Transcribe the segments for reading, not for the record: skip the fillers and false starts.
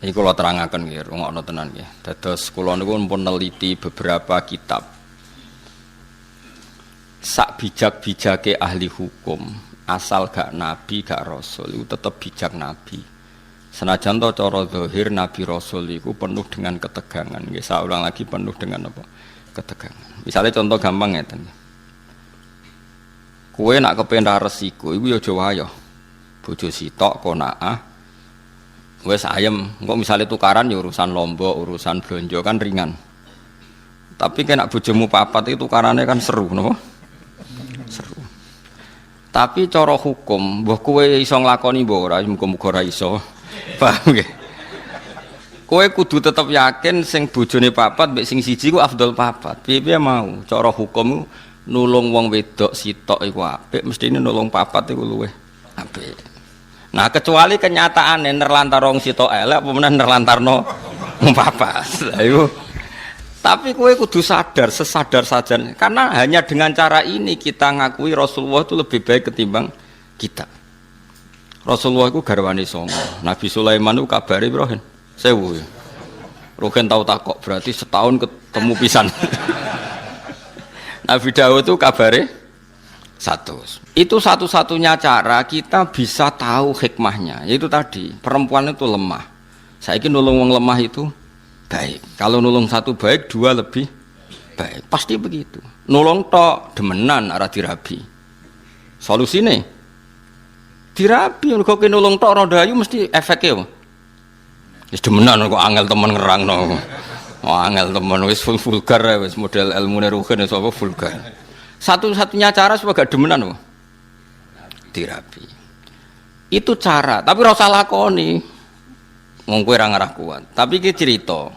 Iki kula terangaken nggih, rungokno tenan nggih. Dados kula niku pun neliti beberapa kitab. Sak bijak-bijake ahli hukum, asal gak nabi, gak rasul iku tetep bijak nabi. Senajan to cara zahir nabi rasul iku penuh dengan ketegangan. Nggih, saya ulang lagi penuh dengan apa? Ketegangan. Misalnya contoh gampang ngeten. Kowe nak kepen ra resiko iku ya aja wayo. Bojo sitok konaah wes ayem, kok misalnya tukaran ya urusan lombok, urusan belanja kan ringan. Tapi kena bojomu papat itu tukarannya kan seru, no? Seru. Tapi cara hukum, mbah kowe iso nglakoni mbah ora, muga-muga ora iso. Paham nggih? Kowe kudu tetep yakin sing bojone papat mbek sing siji ku afdol papat. Piye-piye mau, cara hukum nulung wong wedok sitok iku apik, mestine nulung papat iku luwih apik. Nah kecuali kenyataannya nerlantar wong sitok elek apa meneh nerlantarno papat. Ayo. Tapi kowe kudu sadar, sesadar saja karena hanya dengan cara ini kita ngakui Rasulullah itu lebih baik ketimbang kita. Rasulullah itu garwane songo. Nabi Sulaiman itu kabare Ibrahim 1000. Rogen tau takok berarti setahun ketemu pisan. Nabi Daud itu kabare 100. Itu satu-satunya cara kita bisa tahu hikmahnya. Yaitu tadi, perempuan itu lemah. Saiki nulung wong lemah itu baik. Kalau nulung satu baik, dua lebih baik. Pasti begitu. Nulung tok demenan ora dirabi. Solusine dirabi. Kok nulung tok ora dayu mesti efeknya. Wis demenan kok angel temen ngerangno. Oh angel temen wis vulgar wis model ilmune rugen sapa vulgar. Satu-satunya cara supaya gak demenan loh. Dirabi. Itu cara, tapi ora usah lakoni. Wong kowe ora ngarah kuat. Tapi iki cerita.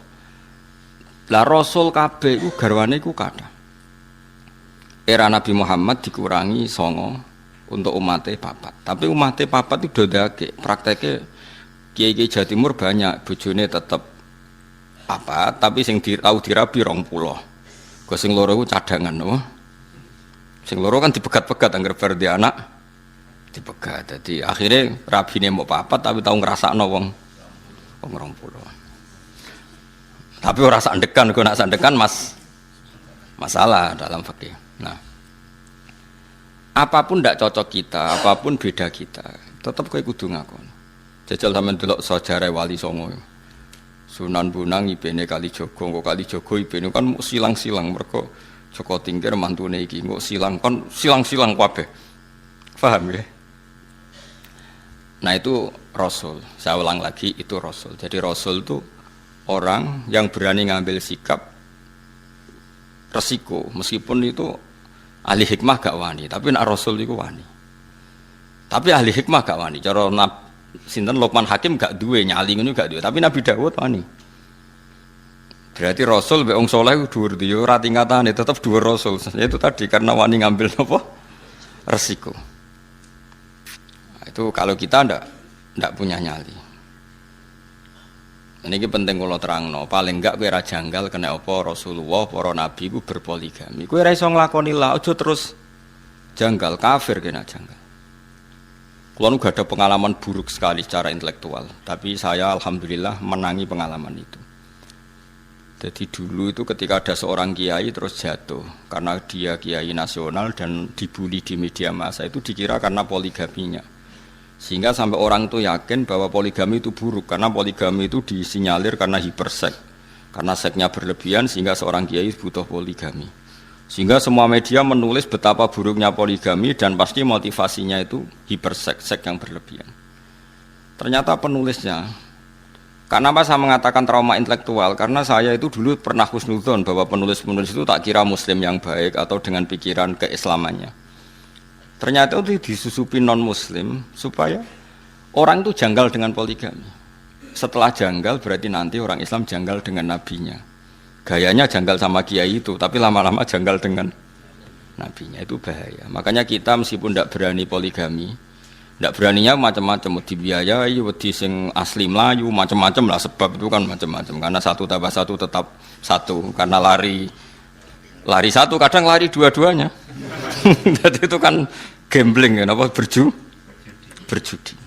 Lah Rasul kabeh iku garwane iku kathah. Era Nabi Muhammad dikurangi 9 untuk umatnya papat. Tapi umatnya papat itu dodake. Prakteknya kiai-kiai Jawa Timur banyak bojone tetep apa, tapi sing tau dirabi 20. Kok sing loro iku cadangan loh. Sing loro kan dipegat-pegat anggar bar di anak dipegat. Jadi akhirnya rabine mau papat tapi tahu ngrasakno wong 20. Tapi ora sandekan, kok nak sandekan masalah dalam fikih. Nah, apapun ndak cocok kita, apapun beda kita, tetap kowe kudu ngakon. Jajal sampean delok sejarah Wali Songo. Sunan Bonang ibene Kalijogo, kok Kalijogo ibene kan silang-silang mergo Joko Tingkir mantune iki kok silang-silang kabeh. Paham ya? Nah itu Rasul. Saya ulang lagi itu Rasul. Jadi Rasul itu orang yang berani ngambil sikap resiko meskipun itu ahli hikmah gak wani, tapi nak Rasul itu wani. Tapi ahli hikmah gak wani. Cara sinten Luqman Hakim gak duwe nyali ngono gak duwe, tapi Nabi Dawud wani. Berarti Rasul be wong saleh dhuwur yo ora tingkatane tetep dhuwur Rasul. Itu tadi karena wani ngambil apa? Resiko. Itu kalau kita ndak punya nyali. Ini penting kalau terangno, paling enggak kowe ra janggal kena apa Rasulullah para nabi ku berpoligami. Kowe ra iso nglakoni la aja terus janggal kafir kena janggal. Kulo nu gak ada pengalaman buruk sekali secara intelektual, tapi saya alhamdulillah menangi pengalaman itu. Jadi dulu itu ketika ada seorang kiai terus jatuh karena dia kiai nasional dan dibully di media massa itu dikira karena poligaminya. Sehingga sampai orang itu yakin bahwa poligami itu buruk karena poligami itu disinyalir karena hiperseks. Karena seksnya berlebihan sehingga seorang kiai butuh poligami. Sehingga semua media menulis betapa buruknya poligami dan pasti motivasinya itu hiperseks, seks yang berlebihan. Ternyata penulisnya kenapa saya mengatakan trauma intelektual? Karena saya itu dulu pernah husnudzon bahwa penulis-penulis itu tak kira muslim yang baik atau dengan pikiran keislamannya. Ternyata itu disusupi non-muslim supaya orang itu janggal dengan poligami. Setelah janggal berarti nanti orang Islam janggal dengan nabinya. Gayanya janggal sama kiai itu, tapi lama-lama janggal dengan nabinya, itu bahaya. Makanya kita meskipun tidak berani poligami, tidak beraninya macam-macam, dibiayai, wedi sing asli Melayu, macam-macam lah, sebab itu kan macam-macam. Karena 1 tambah 1 tetap 1, karena lari 1 kadang lari dua-duanya. Jadi itu kan gambling kan, apa berjudi.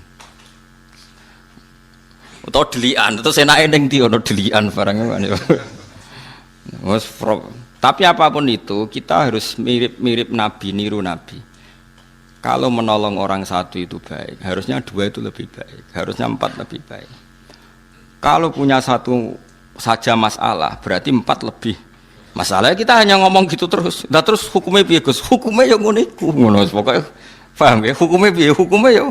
Utawa delian, terus enake ning ndi ono delian barang ngono. Tapi apapun itu kita harus mirip-mirip Nabi, niru Nabi. Kalau menolong orang satu itu baik, harusnya dua itu lebih baik, harusnya empat lebih baik. Kalau punya satu saja masalah, berarti empat lebih masalah. Kita hanya ngomong gitu terus. Nah terus hukumnya piye Gus? Hukumnya yang ngono iku, ngono pokoknya paham ya? Hukumnya piye? Hukumnya yo.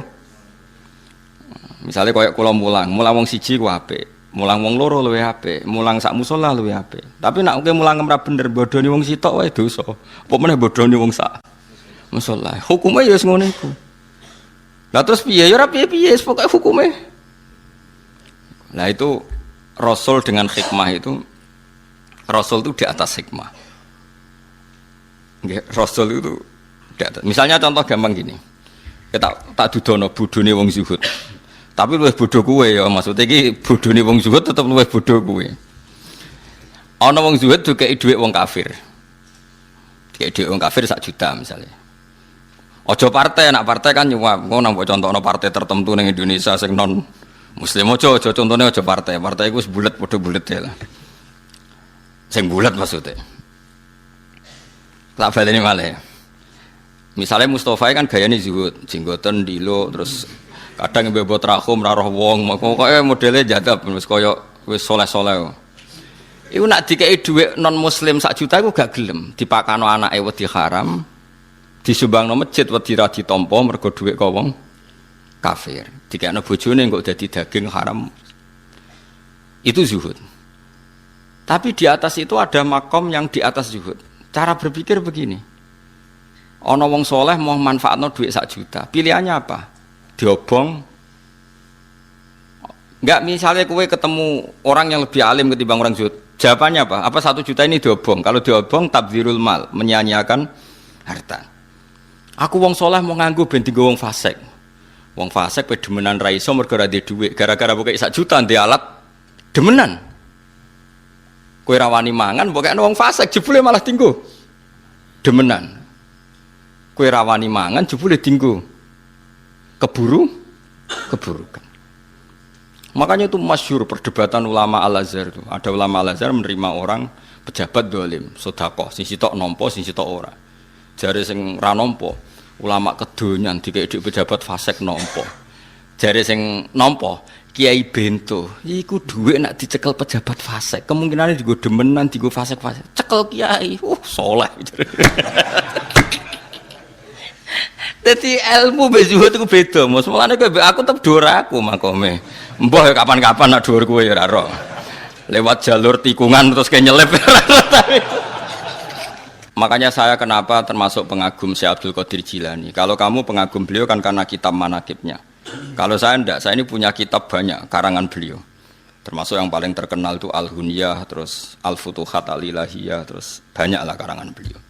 Misalnya kayak kula mulang wong siji ku apik, mulang wong loro luwih apik, mulang sak musala luwih apik. Tapi nek kowe mulang ora bener bodoni wong sitok wae dosa. Apa meneh bodoni wong sak musala. Hukume ya wis ngono iku. Lah terus piye? Ya ora piye-piye, pokoke hukume. Lah itu Rasul dengan hikmah itu, Rasul itu di atas hikmah. Nggih, Rasul itu di atas. Misalnya contoh gampang gini. Kita tak dudono bodone wong zuhud. Tapi luwih bodoh kowe ya, maksudnya iki bodone wong zuhud tetep luwih bodoh kowe. Ana wong zuhud dikeki dhuwit wong kafir. Dikeki dhuwit wong kafir 1 juta misalnya. Aja partai, nak partai kan nyuap. Ngono mbok contohno partai tertentu ning Indonesia sing non muslim aja contone aja partai. Partai iku wis bulet padha bulet ya lah. Sing bulet maksudnya. Tak baleni malih. Misalnya Mustafa kan gayane zuhud, jenggoten dilo terus kadang mbebot rahum ra roh wong, pokoke modele jadab wis kaya wis soleh-soleh. Iku nak dikeki dhuwit non muslim 1 juta iku gak gelem, dipakano anake wedi haram, disumbangno masjid wedi ra ditampa mergo dhuwit kok wong kafir. Dikekno bojone kok dadi daging haram. Itu zuhud. Tapi di atas itu ada makom yang di atas zuhud. Cara berpikir begini. Ana wong soleh mau manfaatno dhuwit 1 juta. Pilihannya apa? Diobong. Enggak, misalnya kowe ketemu orang yang lebih alim ketimbang orang zuhud. Jawabannya apa? Apa 1 juta ini diobong? Kalau diobong tabdzirul mal, menyia-nyiakan harta. Aku wong soleh mau nganggo ben dienggo wong fasik. Wong fasik pe demenan ra iso mergo ra duwe dhuwit. Gara-gara pokoke 1 juta ndek alat demenan. Kowe ra wani mangan pokokne wong fasik jebule malah dienggo demenan. Kowe ra wani mangan jebule dienggo keburukan. Makanya itu masyhur perdebatan ulama Al-Azhar itu. Ada ulama Al-Azhar menerima orang pejabat dolim, sedekah, sing sitok nampa, sing sitok ora. Jare sing ra nampa, ulama kedonyan dikek dhuwit pejabat fasik nampa. Jare sing nampa, Kiai Bento, iku dhuwit nek dicekel pejabat fasik, kemungkinane dienggo demenan, dienggo fasik-fasik. Cekel kiai, saleh. Jadi ilmu bezuhud itu beda, mas. Mulane aku tetep dhuwur aku makome. Mbah kapan-kapan nak dhuwur kowe ya ora ro. Lewat jalur tikungan terus ke nyelip. Makanya saya kenapa termasuk pengagum Syekh Abdul Qadir Jilani. Kalau kamu pengagum beliau kan karena kitab manaqibnya. Kalau saya enggak, saya ini punya kitab banyak karangan beliau. Termasuk yang paling terkenal itu Al-Hunyah, terus Al-Futuhat Al-Ilahiyah, terus banyaklah karangan beliau.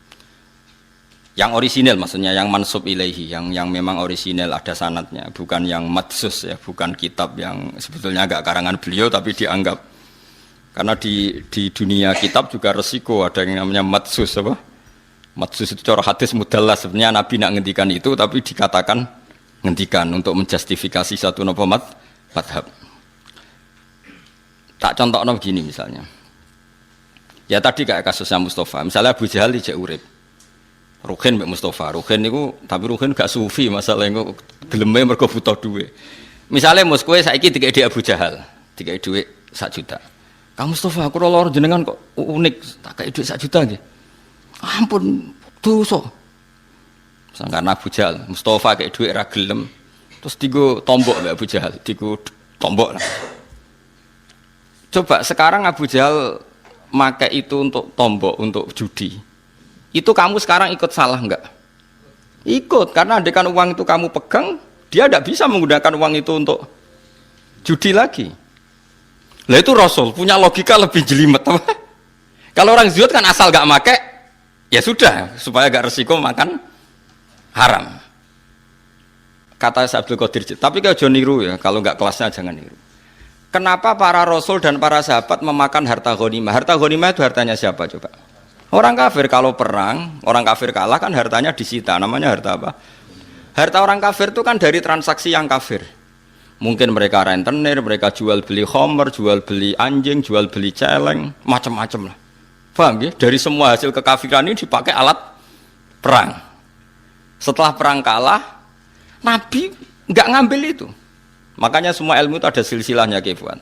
Yang orisinil maksudnya, yang mansub ilaihi, yang memang orisinil ada sanadnya, bukan yang madsus ya, bukan kitab yang sebetulnya agak karangan beliau tapi dianggap. Karena di dunia kitab juga resiko ada yang namanya madsus apa? Madsus itu cara hadis mudallas, sebenarnya Nabi nak ngendikan itu tapi dikatakan ngendikan untuk menjustifikasi satu madhab. Tak contohnya begini misalnya. Ya tadi kayak kasusnya Mustafa, misalnya Abu Jahal dijak urip. Ruhin mbek Mustafa, Ruhin niku tapi Ruhin gak sufi, masalah niku geleme mergo butuh duit. Misale mus kowe saiki dikek Abu Jahal, dikek dhuwit 1 juta. Kang Mustafa, aku loro jenengan kok unik, tak kei dhuwit 1 juta nggih. Ampun, dosa. Karena Abu Jahal, Mustafa kei dhuwit ra gelem, terus digo tombok mbek Abu Jahal, digo tombok lah. Coba sekarang Abu Jahal make itu untuk tombok, untuk judi. Itu kamu sekarang ikut salah enggak? Ikut, karena andekan uang itu kamu pegang, dia tidak bisa menggunakan uang itu untuk judi lagi. Lah itu Rasul punya logika lebih jelimet. Kalau orang zuhud kan asal gak make, ya sudah, supaya gak resiko makan haram. Kata Abdul Qadir, tapi kalau jangan niru ya, kalau nggak kelasnya jangan niru. Kenapa para Rasul dan para sahabat memakan harta ghanimah? Harta ghanimah itu hartanya siapa coba? Orang kafir. Kalau perang, orang kafir kalah kan hartanya disita. Namanya harta apa? Harta orang kafir itu kan dari transaksi yang kafir. Mungkin mereka rentenir, mereka jual beli khamr, jual beli anjing, jual beli celeng, macam-macam lah. Paham ya? Dari semua hasil kekafiran ini dipakai alat perang. Setelah perang kalah, Nabi nggak ngambil itu. Makanya semua ilmu itu ada silsilahnya, Kefuan.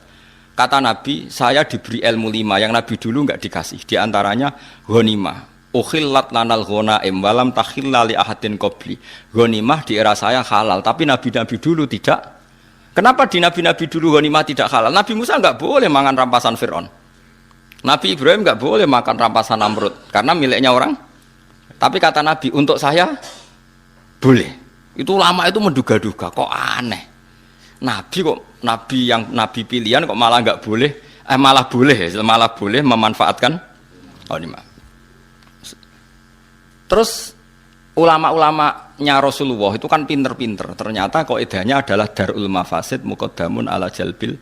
Kata Nabi, saya diberi ilmu 5 yang Nabi dulu nggak dikasih. Di antaranya ghanimah. Ukhillat lanal ghanaim walam takhilla li ahadin qabli. Ghanimah di era saya halal, tapi nabi-nabi dulu tidak. Kenapa di nabi-nabi dulu ghanimah tidak halal? Nabi Musa nggak boleh makan rampasan Fir'aun. Nabi Ibrahim nggak boleh makan rampasan Namrud karena miliknya orang. Tapi kata Nabi, untuk saya boleh. Itu ulama itu menduga-duga, kok aneh. Nabi kok nabi pilihan kok malah nggak boleh, malah boleh memanfaatkan ghanimah. Terus ulama-ulamanya Rasulullah itu kan pinter-pinter. Ternyata kaidahnya adalah darul mafasid muqaddamun ala jalbil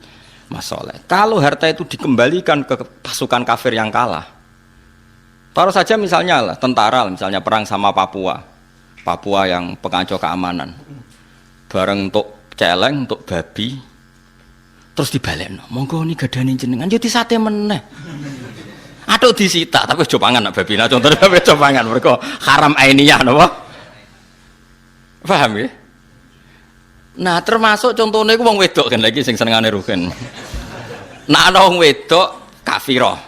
masoleh. Kalau harta itu dikembalikan ke pasukan kafir yang kalah, taruh saja misalnya lah, tentara misalnya perang sama Papua yang pengacau keamanan, bareng untuk celeng, untuk babi, terus dibalekno, monggo ini gadane jenengan, jadi sate meneh. Aduh disita, tapi coba pangan nak babi, nah contohnya babi coba pangan, mereka haram ainiyah, napa? Paham ya? Nah termasuk contohnya itu wong wedok kan lagi sing senengane rugen. Nah ana wong wedok kafirah,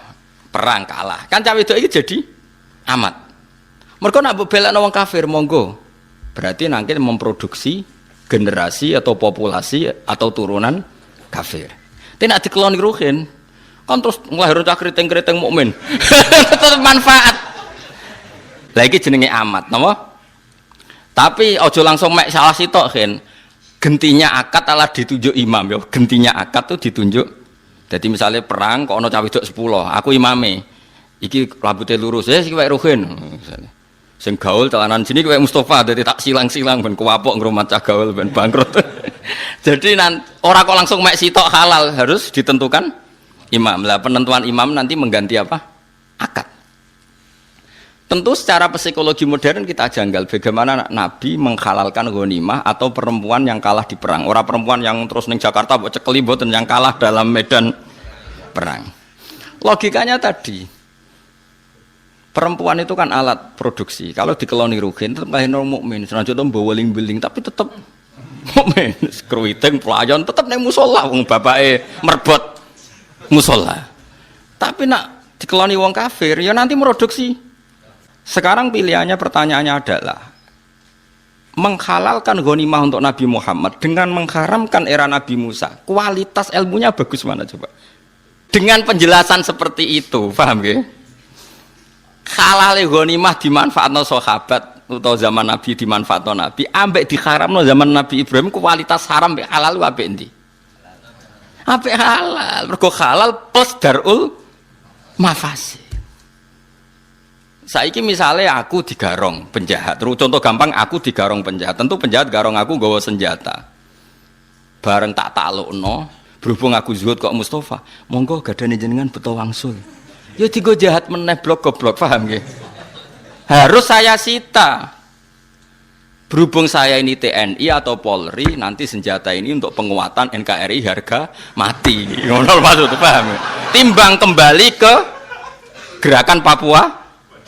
perang kalah, kan cah wedok iki jadi amat. Mereka nak belakno wong kafir monggo, berarti nanti memproduksi generasi atau populasi atau turunan kafir. Tapi nak dikeloni ruhin, kan terus nglahirno cah keriting-keriting mukmin. Tetep manfaat. Lagi jenenge amat, napa? Tapi ojo langsung mek salah sitok kan. Gentinya akad alah ditunjuk imam ya. Gentinya akad tuh ditunjuk. Jadi misalnya perang kok ana cah wedok 10, aku imame. Iki rambutnya lurus, ya iki wae ruhin. Sing gaul celanan sini kayak Mustafa, jadi tak silang-silang ben kuwapok ngrumat cah gaul ben bangkrut. Jadi orang kok langsung mek sitok halal, harus ditentukan imam. Lah penentuan imam nanti mengganti apa? Akad. Tentu secara psikologi modern kita janggal bagaimana Nabi menghalalkan ghanimah atau perempuan yang kalah di perang. Orang perempuan yang terus ning Jakarta mbok cekeli mboten yang kalah dalam medan perang. Logikanya tadi perempuan itu kan alat produksi. Kalau dikeloni rugen tetap lahir mukmin. Senajan to mbawa weling-weling tapi tetap mukmin. Kruwiting pelayan tetap ning musala wong bapake merbot musala. Tapi nak dikeloni wong kafir ya nanti produksi. Sekarang pilihannya pertanyaannya adalah menghalalkan ghanimah untuk Nabi Muhammad dengan mengharamkan era Nabi Musa. Kualitas ilmunya bagus mana coba? Dengan penjelasan seperti itu, paham ya? Halal ghanimah dimanfaatno sahabat atau zaman Nabi dimanfaatno Nabi, ambek diharamno zaman Nabi Ibrahim kualitas haram ambek halal ambek endi? Ambek halal. Mergo halal plus darul mafasid. Saiki misalnya aku digarong penjahat, contoh gampang aku digarong penjahat, tentu penjahat garong aku nggawa senjata. Bareng tak taklukno, berhubung aku zuhud kok Mustafa, monggo gadane jenengan beto wangsul. Ya tiga jahat meneh blok goblok, paham nggih? Harus saya sita. Berhubung saya ini TNI atau Polri, nanti senjata ini untuk penguatan NKRI harga mati. Ngono maksud paham? Timbang kembali ke gerakan Papua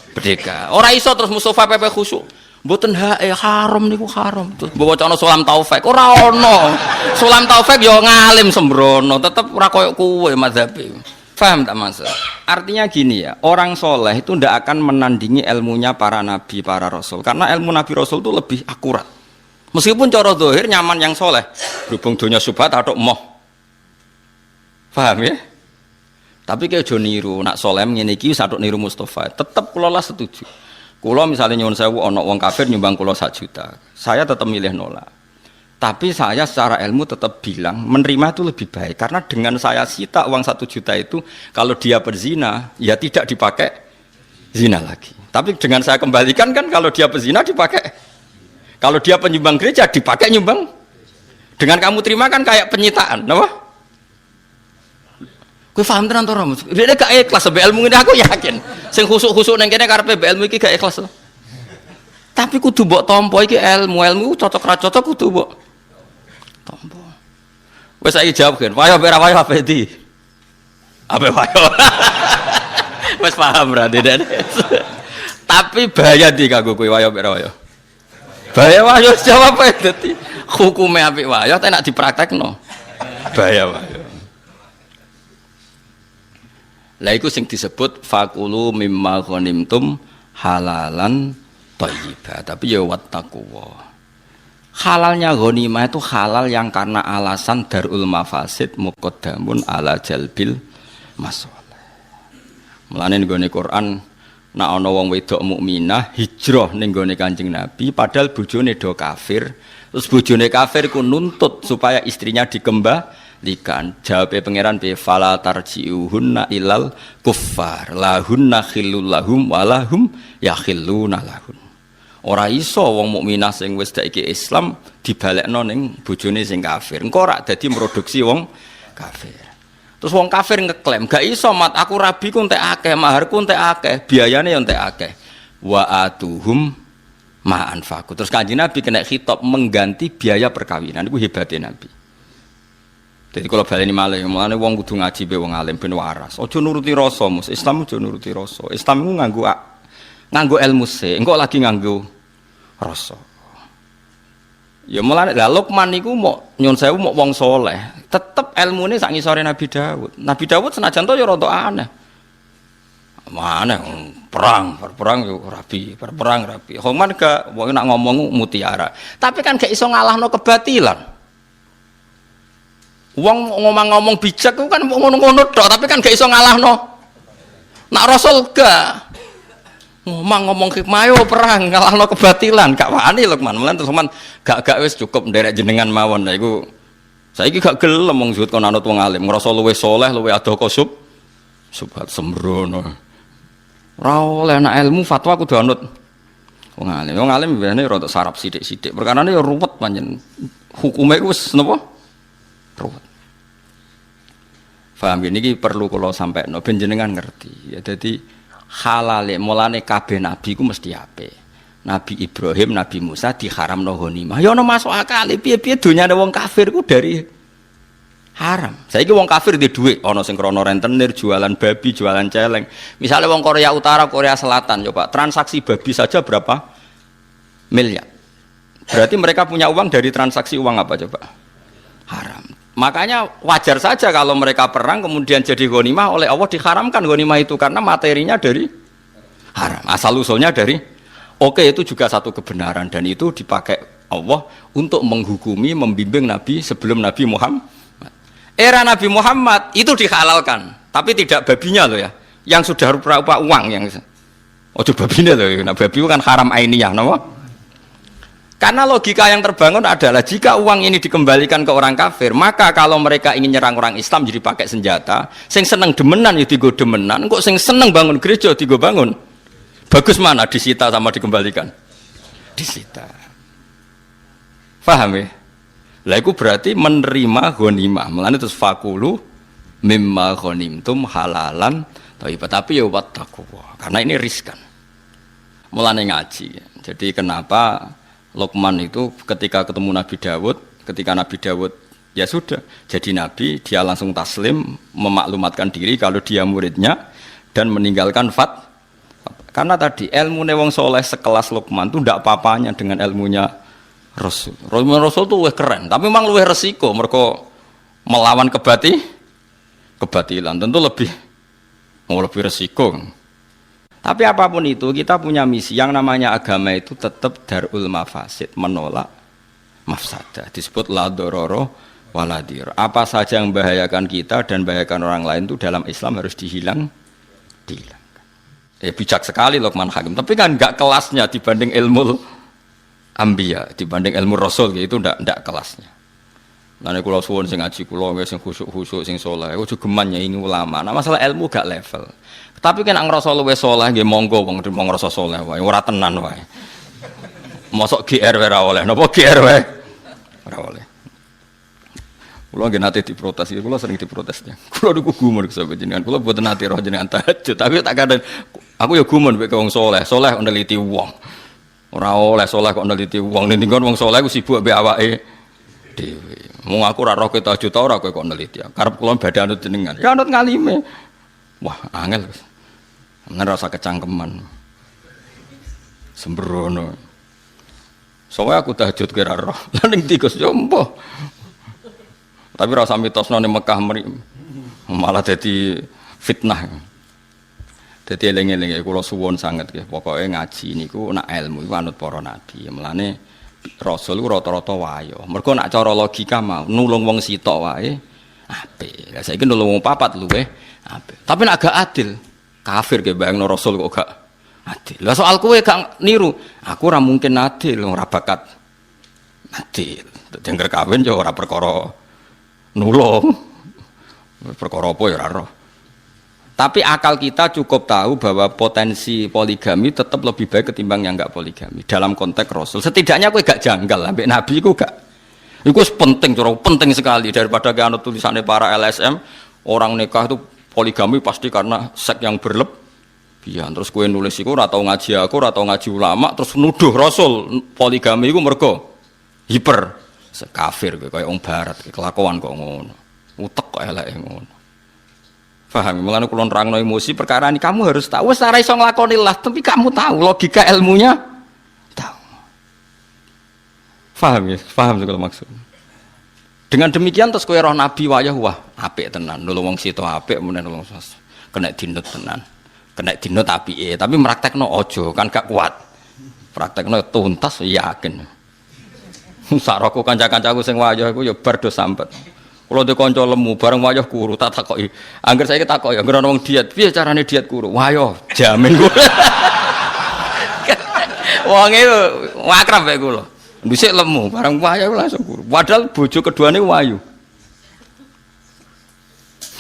Merdeka. Ora iso terus Mustafa PP khusyuk. Mboten haram niku haram. Terus bawa ana Sulam Taufik. Ora ono. Sulam Taufik ya ngalim sembrono, tetep ora koyo kowe mazhabe. Paham tak Mas? Artinya gini ya, orang soleh itu tidak akan menandingi ilmunya para nabi, para rasul. Karena ilmu nabi rasul itu lebih akurat. Meskipun cara zahir nyaman yang soleh, berhubung dunia subhat atau moh. Paham ya? Tapi kayak jo niru, nak soleh ngene iki sadok niru Mustafa. Tetap kula lah setuju. Kula misalnya nyuwun sewu ana wong kafir nyumbang kula 1 juta. Saya tetap milih nolak. Tapi saya secara ilmu tetap bilang menerima itu lebih baik karena dengan saya sita uang 1 juta itu kalau dia berzina ya tidak dipakai zina lagi. Tapi dengan saya kembalikan kan kalau dia berzina dipakai. Kalau dia penyumbang gereja dipakai nyumbang. Dengan kamu terima kan kayak penyitaan, apa? Kowe paham tenan to ora? Dia gak ikhlas sampai ilmu ini aku yakin. Sing khusuk-khusuk nang kene karepe ilmu iki gak ikhlas. Tapi kudu mbok tampa iki ilmu cocok ra cocok kudu mbok tampa. Wes saiki jawab kan. Wayo ora wayo apa iki? Apa wayo? Wes paham berarti dek. Tapi bahaya di kanggo kowe wayo ora wayo. Bahaya wayo jawab ae dadi hukume apik wayo tak nek dipraktekno. Bahaya wayo. Lah iku sing disebut fakulu mimma ghanimtum halalan thayyibah. Tapi ya wattaqwa. Halalnya ghanimah itu halal yang karena alasan darul mafasid muqaddamun ala jalbil masalih. Mulane nggone Quran nek ana wong wedok mukminah hijrah ning gone Kanjeng Nabi padahal bojone do kafir, terus bojone kafir ku nuntut supaya istrinya dikembalikan. Jawabe pangeran bi fala tarji'uhunna ilal kuffar lahunna khillul lahum walahum yakhilluna lahun. Ora iso wong mukminah sing wis dak iki Islam dibalekno ning bojone sing kafir. Engko ora dadi produksi wong kafir. Terus wong kafir ngeklaim, gak iso mat aku rabi ku entek akeh, maharku entek akeh, biayane ya entek akeh. Wa atuhum ma anfaqu. Terus Kanjeng Nabi kena khitab mengganti biaya perkawinan. Iku hebate Nabi. Jadi kalau baleni malih, mulane wong kudu ngaji be wong alim ben waras. Aja nuruti rasa, Mus. Islam aja nuruti rasa. Islam iku nganggo ilmu se, engko lagi nganggo rasa. Ya mulane lha Luqman niku mok nyun sewu mok wong saleh, tetep ilmune sak ngisore Nabi Daud. Nabi Daud senajan to ya rada aneh. Mana perang yo rabi, perang rabi. Homan gak wong nak ngomong mutiara. Tapi kan gak iso ngalahno kebatilan. Wong ngomong bijak ku kan ngono-ngono tok, tapi kan gak iso ngalahno. Nak Rasul gak ngomong hikmah yo perang ngalahno kebatilan, gak wani Luqman. Mulan terus Luqman gak wis cukup nderek jenengan mawon. Lah iku saiki gak gelem wong zuhud kon anut wong alim, ngrasa luwih saleh, luwih adoh kosub subhat sembrono. Ora oleh nek ilmu fatwa kudu anut wong alim. Wong alim biasane rada sarap sithik-sithik. Perkarane ya ruwet pancen. Hukume wis napa? Ruwet. Paham niki perlu kula sampekno ben jenengan ngerti. Ya dadi halale mulane kabeh nabi ku mesti apik. Nabi Ibrahim, Nabi Musa diharamno ghanimah. Ya ana masuk akal, piye-piye donyane wong kafir ku dari haram. Saiki wong kafir di dhuwit, ana sing krana rentenir, jualan babi, jualan celeng. Misalnya wong Korea Utara, Korea Selatan, coba transaksi babi saja berapa miliar. Berarti mereka punya uang dari transaksi uang apa coba? Haram. Makanya wajar saja kalau mereka perang kemudian jadi ghanimah oleh Allah diharamkan ghanimah itu karena materinya dari haram. Asal usulnya dari itu juga satu kebenaran dan itu dipakai Allah untuk menghukumi, membimbing Nabi sebelum Nabi Muhammad. Era Nabi Muhammad itu dihalalkan, tapi tidak babinya loh ya, yang sudah rupa-rupa uang yang babinya loh, nah babi itu kan haram ainiyah, no? Karena logika yang terbangun adalah jika uang ini dikembalikan ke orang kafir, maka kalau mereka ingin nyerang orang Islam jadi pakai senjata, sing seneng demenan ya digo demenan, kok sing seneng bangun gereja digo bangun, bagus mana disita sama dikembalikan, disita, paham ya? Lah iku berarti menerima ghanimah. Mulane terus fakulu mimma ghanimtum halalan thayyib. Tapi ya wattaqwa. Karena ini riskan. Mulane ngaji. Jadi kenapa Luqman itu ketika ketemu Nabi Daud, ketika Nabi Daud ya sudah jadi nabi, dia langsung taslim, memaklumatkan diri kalau dia muridnya dan meninggalkan karena tadi ilmune wong soleh sekelas Luqman itu ndak apa-apanya dengan ilmunya Rasul. Rasul itu lebih keren, tapi memang lebih resiko mereka melawan kebatilan tentu lebih resiko. Tapi apapun itu kita punya misi yang namanya agama itu tetap darul mafasid, menolak mafsadah. Disebut la dororo waladir. Apa saja yang membahayakan kita dan membahayakan orang lain itu dalam Islam harus dihilangkan. Bijak sekali Luqman Hakim. Tapi kan enggak kelasnya dibanding ilmu Ambiya, dibanding ilmu Rasul gitu ndak kelasnya. Lane kula suwun sing ngaji kula sing khusuk-khusuk sing saleh, ojo geman ini ulama. Nah masalah ilmu gak level. Tapi kan ngrasa luwih saleh nggih monggo wong ngrasa saleh wae, ora tenan wae. Mosok GR wae ora oleh. Napa GR wae? Ora oleh. Kula nggih nate diprotes, kula sering diprotesnya. Kula niku gumun sampe jenengan. Kula mboten nate roh jenengan tahajud, tapi tak kadang aku ya gumun mek wong saleh, saleh neliti wong. Ora oleh saleh kok neliti wong, ning wong saleh ku sibuk mbek awake dhewe. Wong aku ora roh tahajud ora kowe kok neliti. Karep kula badhe anut jenengan. Ya anut ngalime. Wah, angel. Men rasa kecangkeman. Sembrono. Soale aku tahajud kira roh. Lah ning tikus yo mbah. Tapi rasa mitosno ning Mekah malah dadi fitnah. Dadi eling-eling kula suwun sanget nggih. Pokoke ngaji niku nak ilmu iku anut para nabi. Mulane Rasul rata-rata wayo. Mergo nak cara logika mau nulung wong sitok wae apik. Lah saiki nulung wong papat luweh apik. Tapi nek gak adil, kafir ge bayangno Rasul kok gak adil. Lah soal kowe gak niru, aku ora mungkin adil, ora bakat adil. Dadi kawin yo ora perkara nulung. Perkara apa ya ora roh. Tapi akal kita cukup tahu bahwa potensi poligami tetap lebih baik ketimbang yang enggak poligami dalam konteks Rasul. Setidaknya kowe gak janggal, ambek Nabi iku gak. Iku penting, penting sekali daripada anut tulisannya para LSM, orang nikah itu poligami pasti karena seks yang berlebihan. Terus kowe nulis iku ora tau ngaji aku, ora tau ngaji ulama, terus nuduh Rasul poligami iku mergo hiper kafir kaya wong barat, kelakuan kok ngono. Utek kok eleke ngono. Paham, mulane kula nerangno emosi perkara ini kamu harus tahu. Wis ora iso nglakoni lah, tapi kamu tahu logika ilmunya. Tahu. Paham ya? Paham segala maksud. Dengan demikian terus kowe roh nabi wayah wah, apik tenan. Nulung wong sito apik menen nulung kena dinut tenan. Kena dinut apike, tapi praktekno aja, kan gak kuat. Praktekno tuntas yakin. Saroko kanca-kancaku sing wayah iku ya bar do sampet. Kalau dia konco lemu, bareng wayah kuru, tak takoki. Angger saya takoki, angger ana wong diet, piye carane diet kuru? Wayah, jamin kula. Wonge akrab bae kula. Dhisik lemu, bareng wayah langsung kuru. Padahal bojo keduane wayu.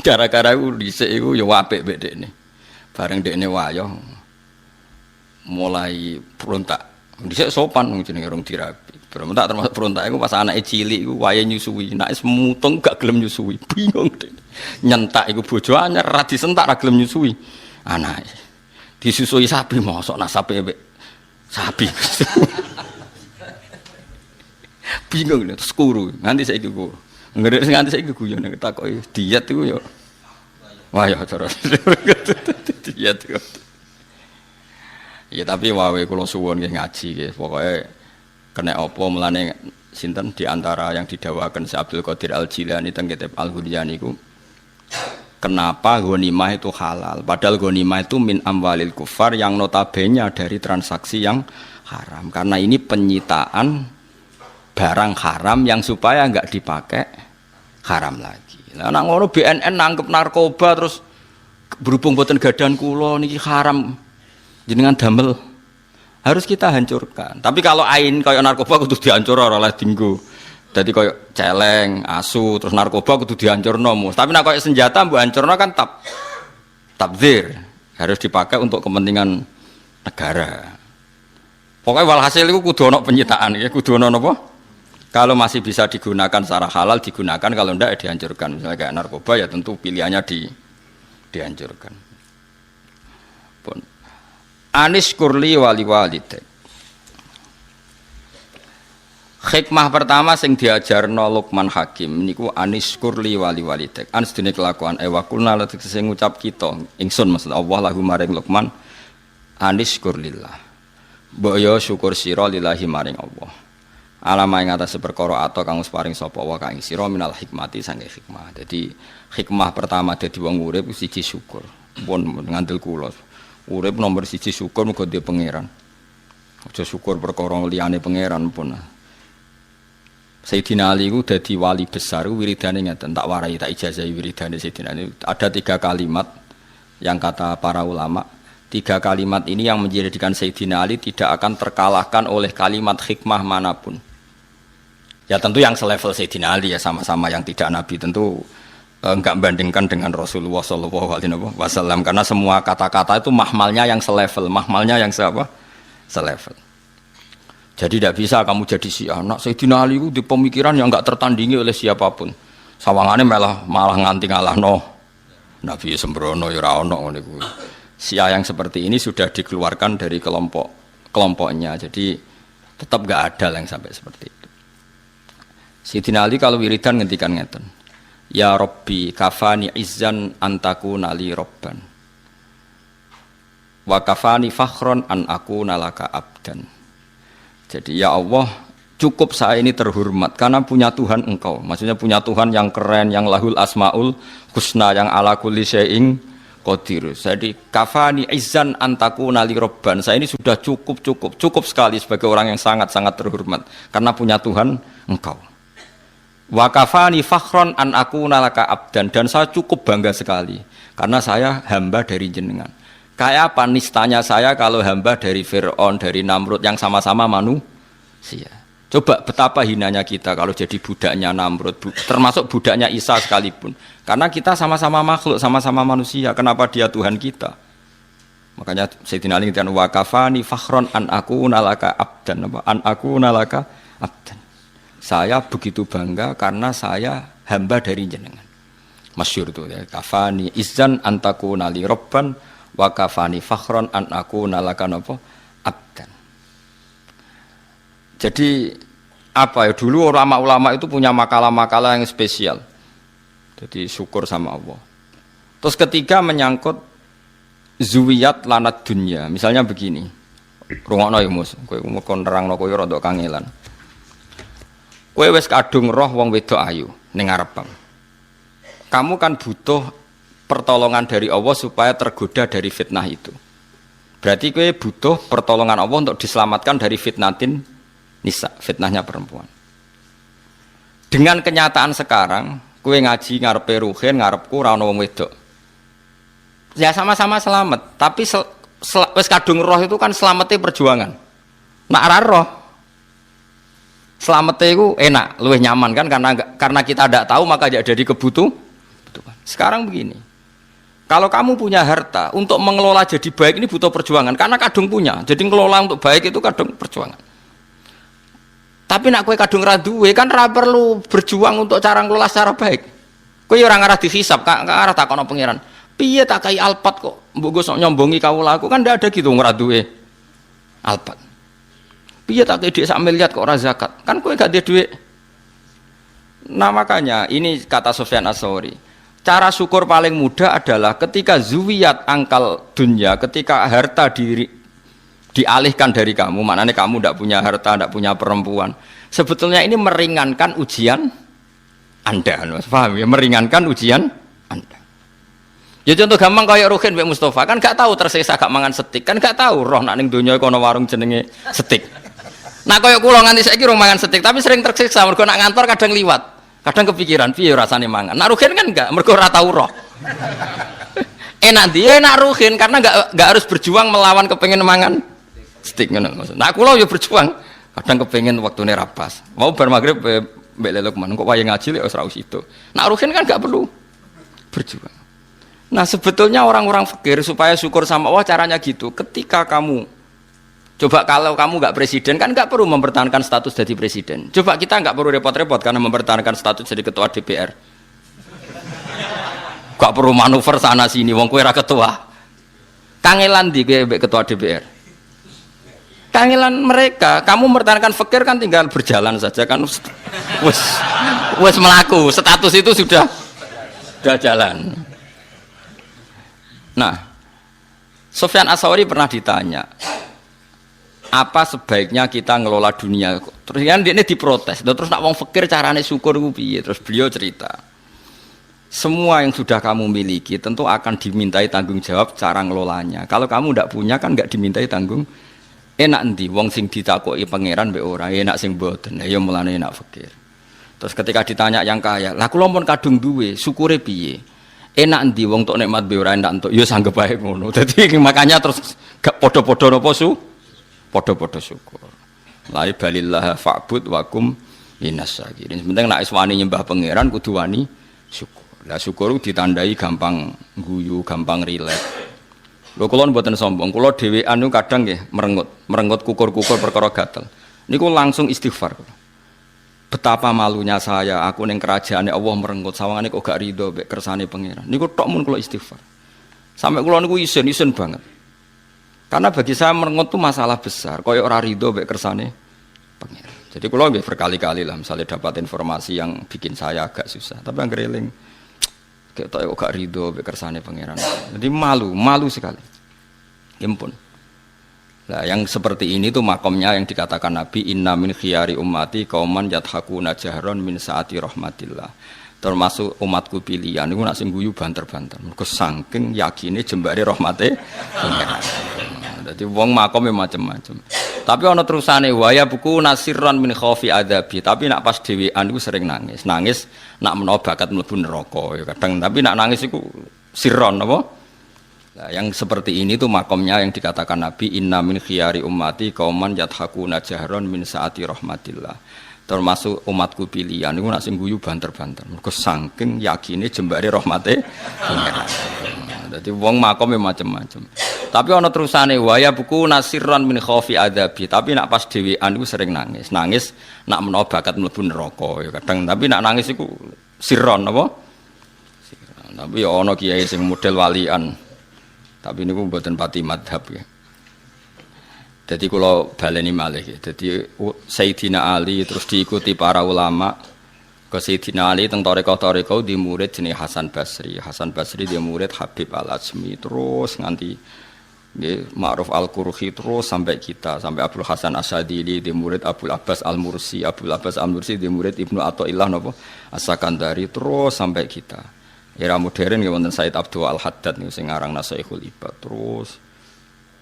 Gara-gara iku dhisik iku ya apik mek dekne. Bareng dekne wayah mulai berontak. Dhisik sopan wong jenenge rong dirabi. Berontak termasuk berontak iku pas anake cilik iku wayahe nyusui. Nek wis mutung gak gelem nyusui. Bingung deh. Nyentak iku bojo anyar ra disentak ra gelem nyusui. Anake disusui sapi mosok nasabe sapi. Bingung lho terus kuru. Nganti saiki kuru. Ngerti nganti saiki guyon nek takoki diet iku yo. Wah ya cara. Diet iku. Ya tapi wae kula suwun nggih ngaji nggih pokoke kena apa mulane sinten di antara yang didawakan si Abdul Qadir Al-Jilani teng kitab Al-Ghuniyah niku kenapa ghanimah itu halal padahal ghanimah itu min amwalil kufar yang notabene dari transaksi yang haram karena ini penyitaan barang haram yang supaya enggak dipakai haram lagi. Lah nek ngono BNN nangkep narkoba terus berhubung boten gadan kula niki haram jenengan damel harus kita hancurkan. Tapi kalau ain kaya narkoba kudu dihancur ora oleh dinggo. Dadi kaya celeng, asu, terus narkoba kudu dihancurno. Tapi nek kaya senjata mbok hancurno kan tabdzir. Harus dipakai untuk kepentingan negara. Pokoknya walhasil itu kudu ono penyitaan ya, kudu ono apa? Kalau masih bisa digunakan secara halal digunakan, kalau ndak ya dihancurkan. Misalnya kayak narkoba ya tentu pilihannya dihancurkan. Pun Anis kurli wali walidek. Hikmah pertama sing diajarno Luqman Hakim niku anis kurli wali walidek. Anis dene kelakuan wa kulna latik sing ngucap kita ingsun maksud Allah lahu maring Luqman anis kurlillah. Mbok yo syukur sira lillahi maring Allah. Alama ing atas perkara ato kang paring sapa wa kang sira minal hikmati sange hikmah. Jadi hikmah pertama dadi wong urip siji syukur. Pun ngandel kula. Urip nomor siji syukur muga dhewe pangeran. Aja syukur perkara liyane pangeran pun. Sayyidina Ali itu dadi wali besar wiridane ngeten tak warai tak ijazahi wiridane Sayyidina Ali. Ada 3 kalimat yang kata para ulama, 3 kalimat ini yang menjadikan Sayyidina Ali tidak akan terkalahkan oleh kalimat hikmah manapun. Ya tentu yang selevel Sayyidina Ali ya sama-sama yang tidak nabi tentu enggak bandingkan dengan Rasulullah sallallahu alaihi wasallam karena semua kata-kata itu mahmalnya yang selevel, mahmalnya yang selevel. Jadi tidak bisa kamu jadi Syiah. Nak Sayyidina Ali itu di pemikiran yang enggak tertandingi oleh siapapun. Sawangane malah nganti ngalahno Nabi sembrono ya ora ono ngene kuwi. Syiah yang seperti ini sudah dikeluarkan dari kelompoknya. Jadi tetap enggak ada yang sampai seperti itu. Sayyidina Ali kalau wiridan ngendikan ngeten. Ya Rabbi kafani izzan antaku nali robban. Wa kafani fakhron an aku nalaka abdan. Jadi ya Allah, cukup saya ini terhormat karena punya Tuhan Engkau. Maksudnya punya Tuhan yang keren, yang lahul asmaul husna, yang ala kulli syai'in qadir. Jadi kafani izzan antaku nali robban. Saya ini sudah cukup sekali sebagai orang yang sangat-sangat terhormat karena punya Tuhan Engkau. Wa kafani fakhron an aku nalaka abdan, dan saya cukup bangga sekali karena saya hamba dari jenengan. Kayak apa nistanya saya kalau hamba dari Fir'aun, dari Namrud yang sama-sama manusia. Coba betapa hinanya kita kalau jadi budaknya Namrud, termasuk budaknya Isa sekalipun. Karena kita sama-sama makhluk, sama-sama manusia. Kenapa dia Tuhan kita? Makanya Sayyidina Ali ngerti wa kafani fakhron an aku nalaka abdan, an aku nalaka abdan. Saya begitu bangga karena saya hamba dari jenengan. Masyhur itu ya. Kafani izzan antaku nali robban wa kafani fakhron an aku nalaka napa abdan. Jadi apa ya, dulu ulama-ulama itu punya makalah-makalah yang spesial. Jadi syukur sama Allah. Terus ketiga menyangkut zuwiyat lanat dunya. Misalnya begini. Rungokno ya Mus, kowe kon nerangno kowe rada kangelan. Kowe wis kadung roh wong wedok ayu ning ngarepmu. Kamu kan butuh pertolongan dari Allah supaya tergoda dari fitnah itu. Berarti kowe butuh pertolongan Allah untuk diselamatkan dari fitnatin nisa, fitnahnya perempuan. Dengan kenyataan sekarang, kowe ngaji ngarepe ruhin, ngarepku ora ono wong wedok. Ya sama-sama selamat, tapi wis kadung roh itu kan selamatnya perjuangan. Nak ora roh selamatnya itu enak, luwih nyaman kan karena kita tidak tahu maka jadi kebutuhan. Sekarang begini, kalau kamu punya harta untuk mengelola jadi baik ini butuh perjuangan karena kadung punya, jadi mengelola untuk baik itu kadung perjuangan. Tapi nak kue kadung raduwe kan ra perlu berjuang untuk cara ngelola secara baik. Kue orang arah dihisap, arah takono pangeran. Piye tak kai alpat kok, mbok sok nyombongi kawula aku kan ndak ada gitu ngeraduwe alpat. Piye tak ide sak miliar kok ora zakat? Kan kowe gak ada duit. Nah makanya ini kata Sufyan Ats-Tsauri. Cara syukur paling mudah adalah ketika zuwiyat angkal dunya, ketika harta dialihkan dari kamu, maknanya kamu tidak punya harta, tidak punya perempuan. Sebetulnya ini meringankan ujian Anda. Paham ya? Meringankan ujian Anda. Ya contoh gampang kayak Ruhin Mbak Mustafa kan gak tahu tersisa gak mangan steak, kan gak tahu roh nak ning donya kono warung jenenge steak. Nah kaya kula nganti saiki rong mangan steak tapi sering tersiksa mergo nak ngantor kadang liwat. Kadang kepikiran piye rasane mangan. Nak Ruhin kan enggak, mergo ora tau roh. Enak dia enak Ruhin karena enggak harus berjuang melawan kepengen mangan steak ngono maksud. Nah kula yo berjuang kadang kepengen waktune ra pas. Mau bar magrib mbek Lelukman kok wayahe ngaji lek wis ra itu. Nak Ruhin kan enggak perlu berjuang. Nah sebetulnya orang-orang fakir supaya syukur sama Allah caranya gitu. Ketika kamu coba kalau kamu nggak presiden kan nggak perlu mempertahankan status jadi presiden. Coba kita nggak perlu repot-repot karena mempertahankan status jadi ketua DPR. Gak perlu manuver sana sini. Wong kowe ra ketua. Kangelan di ketua DPR. Kangelan mereka. Kamu mempertahankan fakir kan tinggal berjalan saja kan. Wes melaku. Status itu sudah jalan. Nah, Sufyan Ats-Tsauri pernah ditanya, apa sebaiknya kita ngelola dunia? Terus kan dia ini diprotes. Terus nak wong fakir carane syukur ku piye? Terus beliau cerita, semua yang sudah kamu miliki tentu akan dimintai tanggung jawab cara ngelolanya. Kalau kamu tidak punya kan nggak dimintai tanggung. Enak ndi wong sing ditakoki pangeran mbek ora, enak sing mboten. Ya mulane enak fakir. Terus ketika ditanya yang kaya, lah kula pun kadung duwe, syukure piye? Enak ndi wong tok nikmat be ora enak entuk ya sanggep bae ngono. Dadi makanya terus gak padha-padha napa padha-padha syukur. La balillah fa'bud wa kum minas syakirin. Penting nek wani nyembah pangeran kudu wani syukur. Lah syukur ditandai gampang guyu, gampang rileks. Lho kula mboten sombong, kula dhewean niku kadang nggih merengut kukur-kukur perkara gatel. Niku langsung istighfar. Betapa malunya saya, aku ning kerajaane Allah merenggut sawangane kok gak rido mbek kersane pangeran. Niku tok mun kula istighfar. Sampai kula niku isin banget. Karena bagi saya merengut itu masalah besar, kaya ora rido mbek kersane pangeran. Jadi kalau nggih berkali-kali lah misalnya dapat informasi yang bikin saya agak susah, tapi yang eling kayak kok gak ridho be kersane pangeran. Jadi malu sekali. Impun. Nah, yang seperti ini tuh makomnya yang dikatakan Nabi inna min khiyari ummati qauman yadhakuna jahron min saati rahmatillah. Termasuk umatku pilihan niku nak sing guyu banter-banter. Mergo saking yakine jembare rahmate pangeran. Dadi wong makome macam-macam. Tapi ana terusane waya buku nasirran min khaufi adabi. Tapi nak pas dhewean iku sering nangis. Nangis nak menawa bakat mlebu neraka ya kadang. Tapi nak nangis iku sirron apa? Nah, yang seperti ini tuh makomnya yang dikatakan Nabi inna min khiyari ummati qauman yadhakuna jahron min saati rahmatillah. Termasuk umatku pilihan niku nak sing guyu banter-banter. Mergo saking yakine jembare rahmate pangeran. Dadi wong makome macam-macam. Tapi ana terusane waya buku nasirran min khaufi adabi. Tapi nak pas dhewean iku sering nangis. Nangis nak menawa bakat mlebu neraka ya kadang. Tapi nak nangis iku sirron apa? Sirron. Tapi ya ana kiai sing model walian. Tapi niku mboten pati madhab ya. Jadi kalau baleni malih ya. Jadi Sayyidina Ali terus diikuti para ulama. Ke Sayyidina Ali teng tarekah-tarekah di murid jenenge Hasan Basri. Hasan Basri dia murid Habib Al-Azmi terus nganti nggih Ma'ruf Al-Qurhi terus sampai kita sampai Abdul Hasan Asyadili di murid Abdul Abbas Al-Mursi. Abdul Abbas Al-Mursi di murid Ibnu Athaillah napa As-Sakandari terus sampai kita. Era modern ya wonten Said Abdul Al-Haddad niku sing aran Nasaikhul Ibad terus.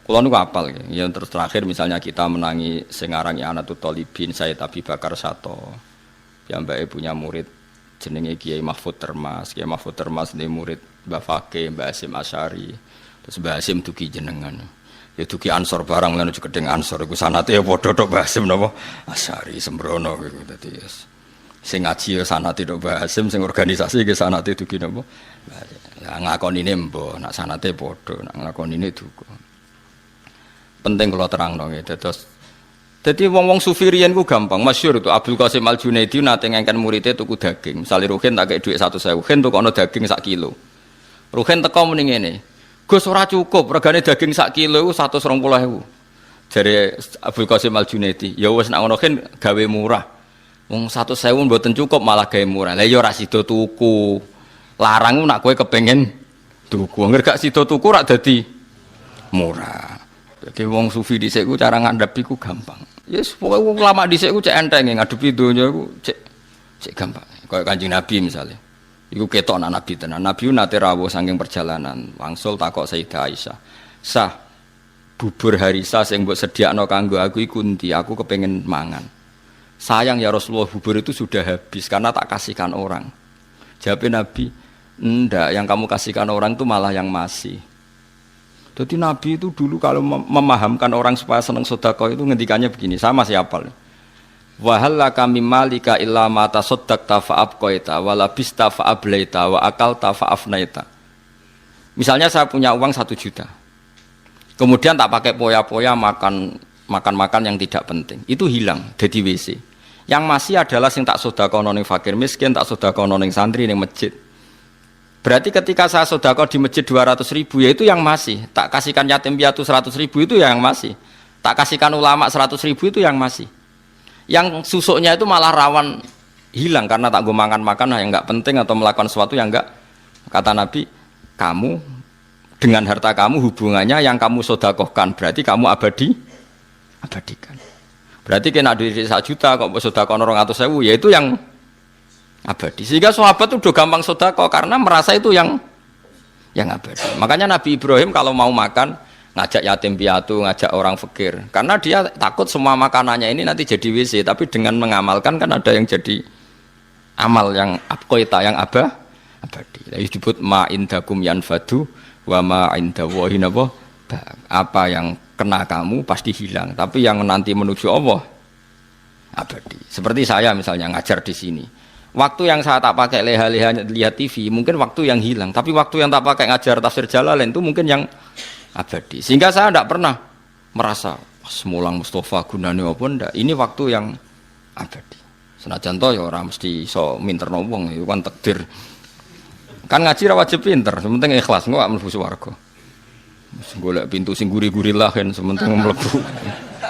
Kula niku apal ya. Yang terus terakhir misalnya kita menangi sing aran Anatut Thalibin Said Abi Bakar Sato. Piyambake punya murid jenenge Kiai Mahfud Termas. Kiai Mahfud Termas niku murid Mbah Fakih, Mbah Hasyim Asy'ari. Terus Mbah Hasyim dugi jenengan. Ya dugi Ansor barang lan aja gedeng Ansor iku sanate ya padha tok Mbah Hasyim napa Asy'ari sembrono iku dadi sing ngaji sanate tok Mbah Hasyim sing organisasi ke sanate dugi napa lah ngakonine mbah nak sanate padha nak ngakonine duka penting kula terangno nggih dados dadi wong-wong sufi riyen ku gampang masyhur itu Abdul Qasim Al Junaidi nate ngengken muridé tuku daging misale Ruhin tak kei dhuwit 100.000 Ruhin tukokno daging sak kilo Ruhin teko muni ngene Gus ora cukup regane daging sak kilo iku 120.000 jare Abdul Qasim Al Junaidi ya wis nak ngono Ruhin gawe murah wong 100.000 mboten cukup malah gawe murah. Lah ya ora sida tuku. Larang nak kowe kepengin tuku. Angger gak sida tuku rak dadi murah. Dadi wong sufi dhisik ku cara ngandhapi ku gampang. Ya yes, pokoke wong ulama dhisik ku cek enteng ngadepi donya ku cek gampang. Kaya Kanjeng Nabi misalnya. Iku ketok anak Nabi tenan. Nabi nate rawuh saking perjalanan, wangsul takok Sayyidah Aisyah. Sah bubur harisa sing mbok sediakno kanggo aku iku endi? Aku kepengin mangan. Sayang ya Rasulullah bubur itu sudah habis karena tak kasihkan orang. Jawab Nabi, enggak, yang kamu kasihkan orang itu malah yang masih. Jadi Nabi itu dulu kalau memahamkan orang supaya senang sedekah itu ngendikannya begini, sama siapa? Wa hallaka mimmalika illa ma tasaddaqta fa abqaita wa labista fa ablaita wa akalta fa afnaita. Misalnya saya punya uang 1 juta. Kemudian tak pakai poya-poya makan yang tidak penting. Itu hilang dari WC. Yang masih adalah sing tak sedekahno ning fakir miskin, tak sedekahno ning santri ning masjid. Berarti ketika saya sedekah di masjid 200.000 ya itu yang masih. Tak kasihkan yatim piatu 100.000 itu yang masih. Tak kasihkan ulama 100.000 itu yang masih. Yang susuknya itu malah rawan hilang karena tak gue makan yang enggak penting atau melakukan sesuatu yang enggak. Kata Nabi, kamu dengan harta kamu hubungannya yang kamu sedekahkan berarti kamu abadikan. Berarti kena duit 1 juta kok sedekah 200.000 ya itu yang abadi. Sehingga sahabat itu udah gampang sedekah karena merasa itu yang abadi. Makanya Nabi Ibrahim kalau mau makan ngajak yatim piatu, ngajak orang fakir. Karena dia takut semua makanannya ini nanti jadi WC, tapi dengan mengamalkan kan ada yang jadi amal yang abqaita yang abadi. Jadi disebut ma indakum yanfadu wa ma indallahi apa yang kena kamu pasti hilang, tapi yang nanti menuju Allah abadi. Seperti saya misalnya ngajar di sini. Waktu yang saya tak pakai leha-leha lihat TV, mungkin waktu yang hilang, tapi waktu yang tak pakai ngajar tafsir Jalalain itu mungkin yang abadi. Sehingga saya tidak pernah merasa semulang Mustafa gunane apa ndak. Ini waktu yang abadi. Senajan to ya ora mesti iso minterno wong, itu kan takdir. Kan ngaji ra wajib pinter, sementing ikhlas engko gak mlebu swarga. Golek pintu sing guri-guri lah kan sementing mlebu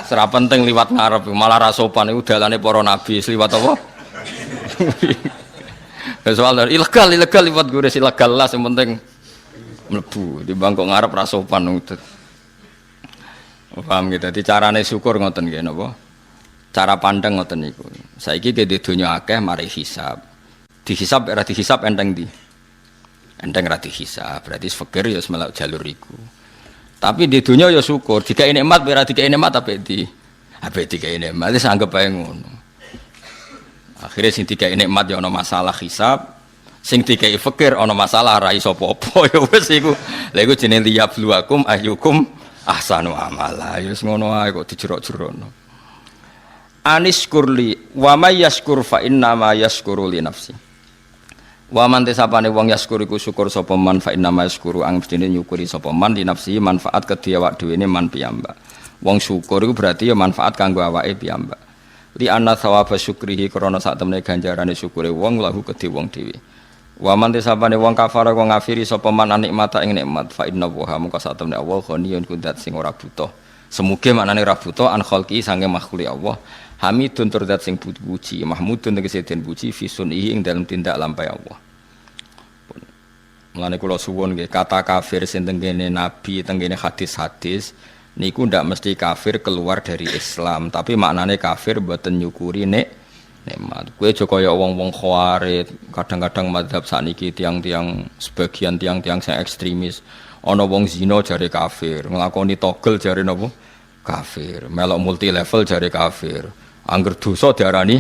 Serah penting liwat ngarep, malah ra sopan iku dalane para nabi liwat apa? Soal ilegal liwat gures ilegal lah yang penting mlebu di bangkok ngarep ra sopan ngutut. Paham gitu. Dadi carane syukur ngoten nggih napa? Cara pandang ngoten niku. Saiki ke di donya akeh mari hisab. Dihisab ora dihisab enteng di. Enteng ra dihisab, berarti fakir ya melok jalur iku. Tapi di dunia ya syukur, dikai nikmat ora dikai nikmat ape dikai nikmat wis anggap ae ngono. Akhire sing dikai nikmat ya ana masalah hisab, sing dikai fakir ana masalah ra iso apa-apa ya wis iku. Lha iku jenenge liyabluwakum ayyukum ahsanu amala. Ya wis ngono ae kok dijerok-jerokno. Anis kurli wa may yashkur fa inna ma yashkuru li nafsi. Wa man tesapane wong yashkur iku syukur sapa man fa inna ma yashkuru ang mestine nyukuri sapa man li nafsi manfaat kedhi awak dhewe ne man piyambak. Wong syukur iku berarti ya manfaat kanggo awake piyambak. Li anna thawaba syukrihi krana sak temene ganjarane syukure wong lahu kedhi wong dhewe. Wa man tesapane wong kafara wong ngafiri sapa man nikmata ing nikmat fa inna wa mungka sak temene Allah ghaniyun kudat sing ora butuh. Semuge maknane ora butuh an khalqi sange makhluk Allah. Hamidun tur zat sing puji, mahmudun tegese den puji fi sunihi ing dalem tindak lampahe Allah. Mulane kula suwun nggih kata kafir sing tengene nabi, tengene hadis-hadis niku ndak mesti kafir keluar dari Islam, tapi maknane kafir mboten nyukuri nikmat. Kowe aja kaya wong-wong khawarij, kadang-kadang mazhab sakniki tiang-tiang sebagian tiang-tiang sing ekstremis. Ana wong zina jare kafir, nglakoni togel jare napa? Kafir. Melok multi level jare kafir. Angger dosa diarani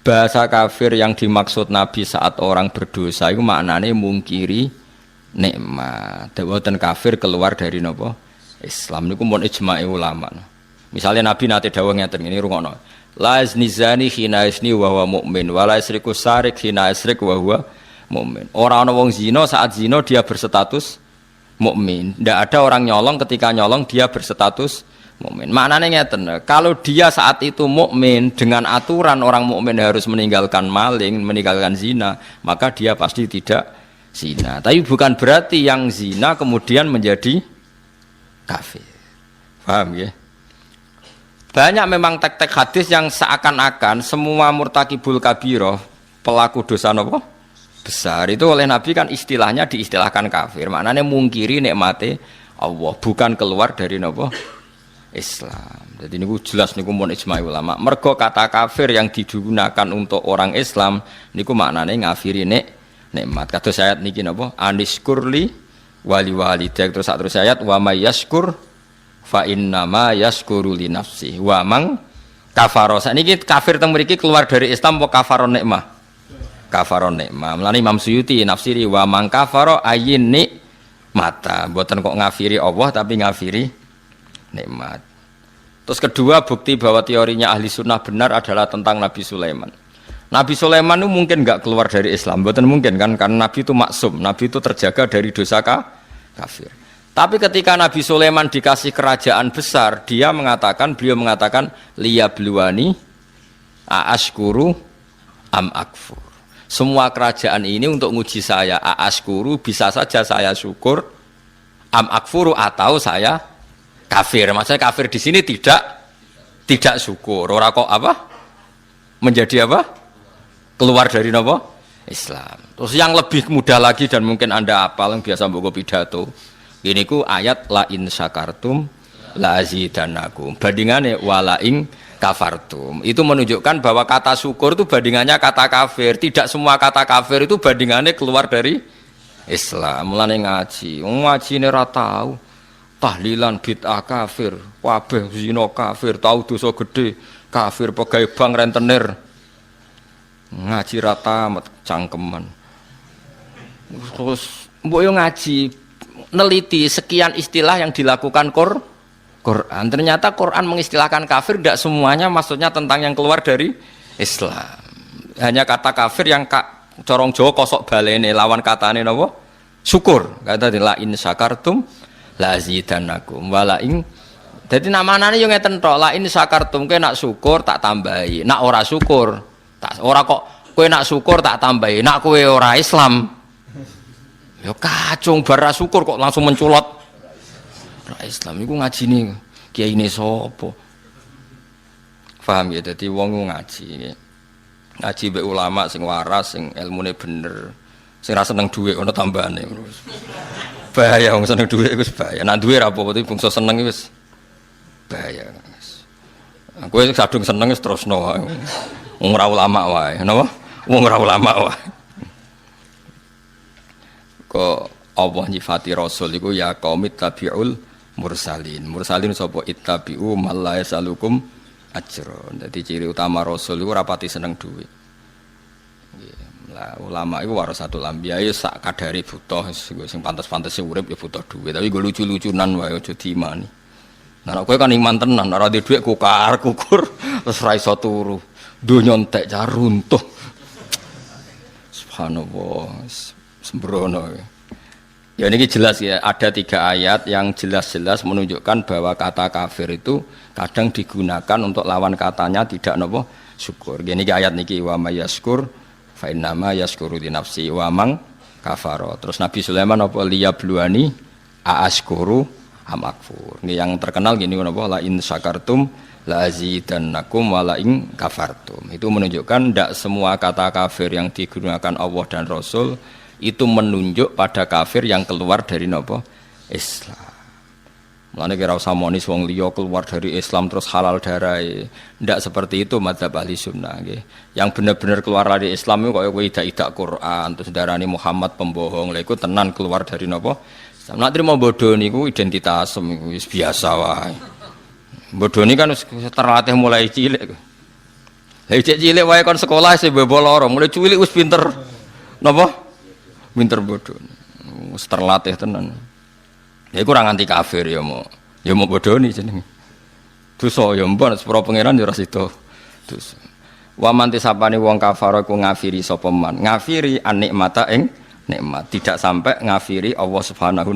bahasa kafir yang dimaksud Nabi saat orang berdosa itu maknane mungkiri nikmat. Mboten kafir keluar dari napa? Islam niku mun ijma'i ulama. Misalnya Nabi nate dawuh ngeten ngene rungokno. La yazni hina yazni wa huwa mukmin wa la yasriku sarik hina yasrik wa huwa mukmin. Ora ana wong zina saat zina dia berstatus mukmin. Ndak ada orang nyolong ketika nyolong dia berstatus mukmin. Maknanya ngeten, kalau dia saat itu mukmin dengan aturan orang mukmin harus meninggalkan maling, meninggalkan zina, maka dia pasti tidak zina. Tapi bukan berarti yang zina kemudian menjadi kafir. Paham ya? Banyak memang tek-tek hadis yang seakan-akan semua murtakibul kabirah, pelaku dosa apa? Besar itu oleh Nabi kan istilahnya diistilahkan kafir. Maknanya mungkiri nikmate Allah, bukan keluar dari apa? Islam. Jadi niku jelas niku mun ijma' ulama. Mergo kata kafir yang digunakan untuk orang Islam niku maknane ngafiri nikmat. Kados ayat niki napa? Aniskurli wali terus ayat wa may yashkur fa inna ma yashkuru li nafsi. Wa mang kafara. Sakniki kafir teng mriki keluar dari Islam apa kafaron nikmah? Kafaron nikmah. Mulane Imam Suyuti nafsiri wa mang kafara ayin nikmata. Mboten kok ngafiri Allah tapi ngafiri nikmat. Terus kedua bukti bahwa teorinya ahli sunnah benar adalah tentang Nabi Sulaiman. Nabi Sulaiman itu mungkin nggak keluar dari Islam, betul mungkin kan karena Nabi itu maksum, Nabi itu terjaga dari dosa kafir. Tapi ketika Nabi Sulaiman dikasih kerajaan besar, beliau mengatakan liyabluwani aashkuru am akfur. Semua kerajaan ini untuk nguji saya, aashkuru bisa saja saya syukur, am akfuru atau saya kafir. Maksudnya kafir di sini tidak syukur. Ora kok apa? Menjadi apa? Keluar dari apa? Islam. Terus yang lebih mudah lagi dan mungkin Anda hafal yang biasa mbok pidato. Ini ku ayat la in syakartum la azidannakum. Bandingannya wala in kafartum. Itu menunjukkan bahwa kata syukur itu bandingannya kata kafir. Tidak semua kata kafir itu bandingannya keluar dari Islam. Mulane ngaji ini ora tahu. Tahlilan bid'ah kafir, kabeh zina kafir, tahu dosa gede kafir, pegawai bank rentenir ngaji rata cangkeman. Terus mbok yo ngaji neliti sekian istilah yang dilakukan Quran. Ternyata Quran mengistilahkan kafir tidak semuanya maksudnya tentang yang keluar dari Islam. Hanya kata kafir yang corong Jawa kosok balene lawan katane napa? Syukur. Kata la in syakartum lazidannakum wala ing. Dadi namanane yo ngeten tok, la in syakartum kowe nak syukur tak tambahi, nak ora syukur tak ora kok kowe nak syukur tak tambahi, nak kowe ora Islam yo kacung bar syukur kok langsung menculot ora Islam iku ngajine Kiai ini sapa? Paham ya, dadi wong ngaji. Ngaji mbek ulama sing waras, sing ilmune bener. Sing ra seneng dhuwit ana tambahane. Bahaya wong seneng dhuwit wis bahaya. Nek duwe ra apa-apa bangsa seneng wis bahaya. Kowe sadung seneng wis terusno wae. Wong ora ulama wae, napa? Wong ora ulama wae. Kok Allah nyifati rasul iku ya qaumit tabiul mursalin. Mursalin sapa ittabi'u mal la yasalukum ajron. Dadi ciri utama rasul iku rapati seneng dhuwit. Nggih. Lah ulama iku warasatul anbiya ya sak kadare butuh sing pantes-pantes urip ya butuh dhuwit. Tapi go lucu-lucunan wae aja diimani. Nah kowe kan iman tenan ora duwe dhuwit kukur terus ra iso turu. Donya entek car runtuh. Subhanallah. Sembrono. Ya ini jelas ya, ada 3 ayat yang jelas-jelas menunjukkan bahwa kata kafir itu kadang digunakan untuk lawan katanya tidak nopo syukur. Gini ayat niki wa may yaskur fa innama yaskuru li nafsi wa mang kafaro. Terus Nabi Sulaiman apa liyabluani aaskuru amakfur. Ini yang terkenal gini napa la in syakartum la azidannakum wa la in kafartum. Itu menunjukkan tidak semua kata kafir yang digunakan Allah dan Rasul itu menunjuk pada kafir yang keluar dari nopo Islam. Mulane kira usah monis wong liya keluar dari Islam terus halal darai. Ndak seperti itu madzhab ahli sunnah nggih. Yang benar-benar keluar dari Islam itu kaya kowe idak Quran terus darani Muhammad pembohong. Lha iku tenan keluar dari nopo Islam. Nek trimo bodho niku identitas wis biasa wae. Bodho ni kan terlatih mulai cilik. Lah cilik wae kon sekolah sing bebo loro, mulai cilik wis pinter. Napa? Pinter bodoh, terlatih tenan. Ya kurang anti kafir ya mau bodoh nih jenenge. Dosa ya mbon sepuro pangeran ya ora sida. Dosa. Wa man tisapane wong kafir ku ngafiri sapa man. Ngafiri anikmata ing nikmat, tidak sampai ngafiri Allah Subhanahu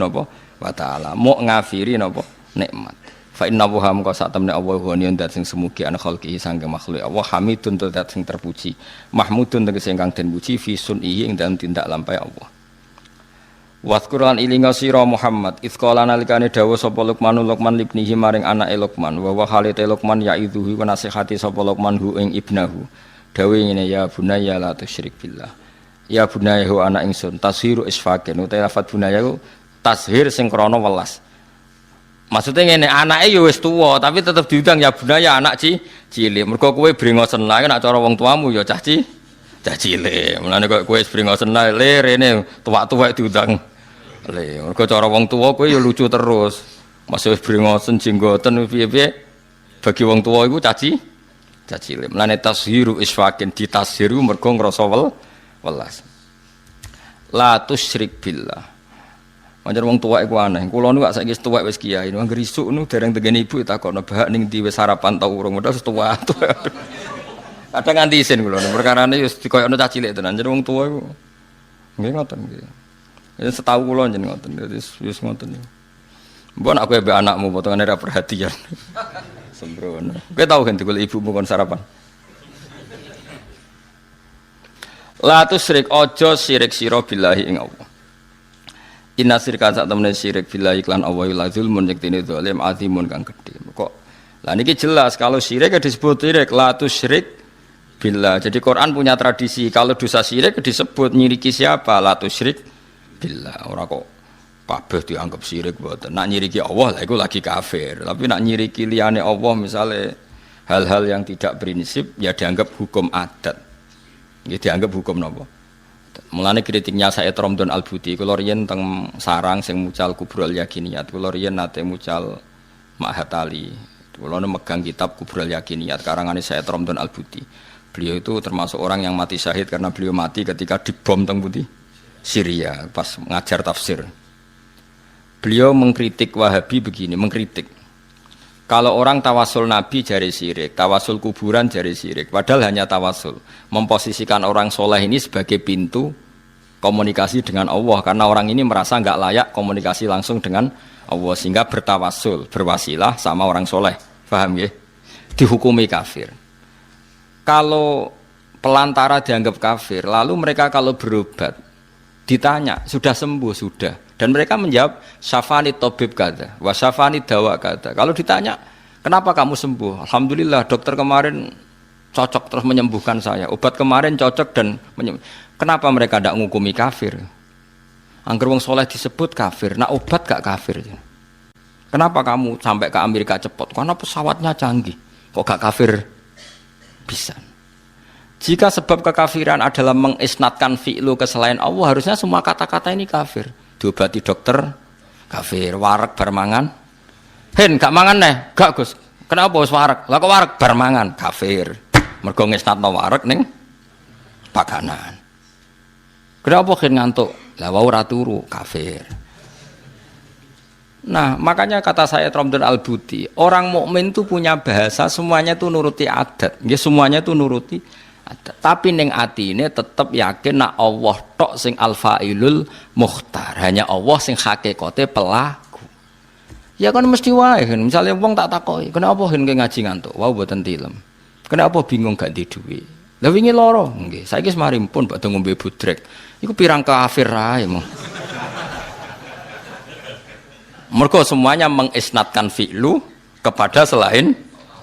wa taala. Mau ngafiri napa nikmat. Fa inna wa ham ka sak temne Allah ghaniyan dat sing semugi an khalqihi sangge makhluk Allah hamidun dat sing terpuji mahmudun tegese ingkang den puji fi sun'ihi ing dalem tindak lampahe Allah. Wazkuran ilinga sira Muhammad izqala nalikane dawuh sapa Luqman libnihi maring anake Luqman wa halite Luqman ya'idzuhu wa nasihati sapa Luqman hu ing ibnahu dawuh ngene ya bunayya la tusyrik billah ya bunayya hu anak ingsun tashiru isfaqen utawa lafat bunayya tashir sing krana welas. Maksudnya ngene, anake ya wis tuwa, tapi tetep diundang ya bunaya anak cilik. Mergo kowe brengosen lae nek cara wong tuamu ya cah cilik. Mulane kowe wis brengosen lae le rene tuwak-tuwak diundang. Le, mergo cara wong tuwa kowe ya lucu terus. Masih wis brengosen jenggoten piye-piye bagi wong tuwa iku cah cilik. Mulane tashiru isfaqin ditashiru mergo ngrasa welas. La tusyrik billah. Pancen wong tuwek iku aneh. Kula nu gak saiki tuwek wis kiai. Anggere isuk nu dereng tegene ibu takokno bahak ning ndi wis sarapan ta urung. Padahal wis tuwa. Kadang nganti isin kula. Perkarane wis dikoyokno cah cilik tenan. Jeneng wong tuwa iku nggih ngoten nggih. Ya setahu kula jeneng ngoten. Wis ngoten. Mbok nek kowe mbek anakmu potongane ra perhatian. Sembrono. Kowe tau kan digolek ibumu kon sarapan. La tusyrik aja sirik sira billahi ing Allah. Inna syirka sak temene syirik billahi lan Allah la zulmun yektine zalim azimun kang gedhe. Kok lah niki jelas kalau syirik disebut syirik la tusyrik billah. Jadi Quran punya tradisi kalau dosa syirik disebut nyiriki siapa la tusyrik billah. Ora kok kabeh dianggap syirik mboten. Nak nyiriki Allah lah iku lagi kafir. Tapi nak nyiriki liyane Allah misale hal-hal yang tidak prinsip ya dianggap hukum adat. Nggih dianggap hukum napa? Mulane kritiknya saya Romdon Al-Buti kula riyen teng sarang sing mucal Kubrul Yakiniyat kula riyen nate mucal Mahatali kula megang kitab Kubrul Yakiniyat karangane saya Romdon Al-Buti beliau itu termasuk orang yang mati syahid karena beliau mati ketika dibom teng pundi Syria pas ngajar tafsir beliau mengkritik Wahabi begini mengkritik kalau orang tawasul Nabi jari syirik, tawasul kuburan jari syirik. Padahal hanya tawasul. Memposisikan orang soleh ini sebagai pintu komunikasi dengan Allah. Karena orang ini merasa enggak layak komunikasi langsung dengan Allah. Sehingga bertawasul, berwasilah sama orang soleh. Paham ya? Dihukumi kafir. Kalau pelantara dianggap kafir, lalu mereka kalau berobat, ditanya, sudah sembuh? Sudah. Dan mereka menjawab syafani tabib kata, wa syafani dawa kata. Kalau ditanya, kenapa kamu sembuh? Alhamdulillah, dokter kemarin cocok terus menyembuhkan saya. Obat kemarin cocok dan kenapa mereka tidak ngukumi kafir? Angger wong soleh disebut kafir, nak obat gak kafir. Kenapa kamu sampai ke Amerika cepat? Karena pesawatnya canggih. Kok gak kafir bisa? Jika sebab kekafiran adalah mengisnatkan fi'lu ke selain Allah, harusnya semua kata-kata ini kafir. Diobati dokter, kafir. Wareg bermangan, hen gak mangan nih, gak Gus. Kenapa wis wareg? Lah kok wareg bermangan, kafir. Mergo ngisnatno wareg ning pakanan. Kenapa hen ngantuk? Lah wau ora turu, kafir. Nah, makanya kata saya Ramdan Al-Buti, orang mukmin itu punya bahasa, semuanya itu nuruti adat. Ya semuanya itu nuruti adat. Tapi ning atine tetep yakin nak Allah tok sing al-fa'ilul mukhtar. Hanya Allah sing hakikate pelaku. Ya kan mesti wae kan. Misale wong tak takoki, "Kenapa hen ngaji ngantuk?" Wau mboten tilem. Kenapa bingung gak di duwe? Lah wingi lara, nggih. Saiki semari pun badhe ngombe budrek. Iku pirang kafir ae mong. Mergo semuanya mengisnatkan fi'lu kepada selain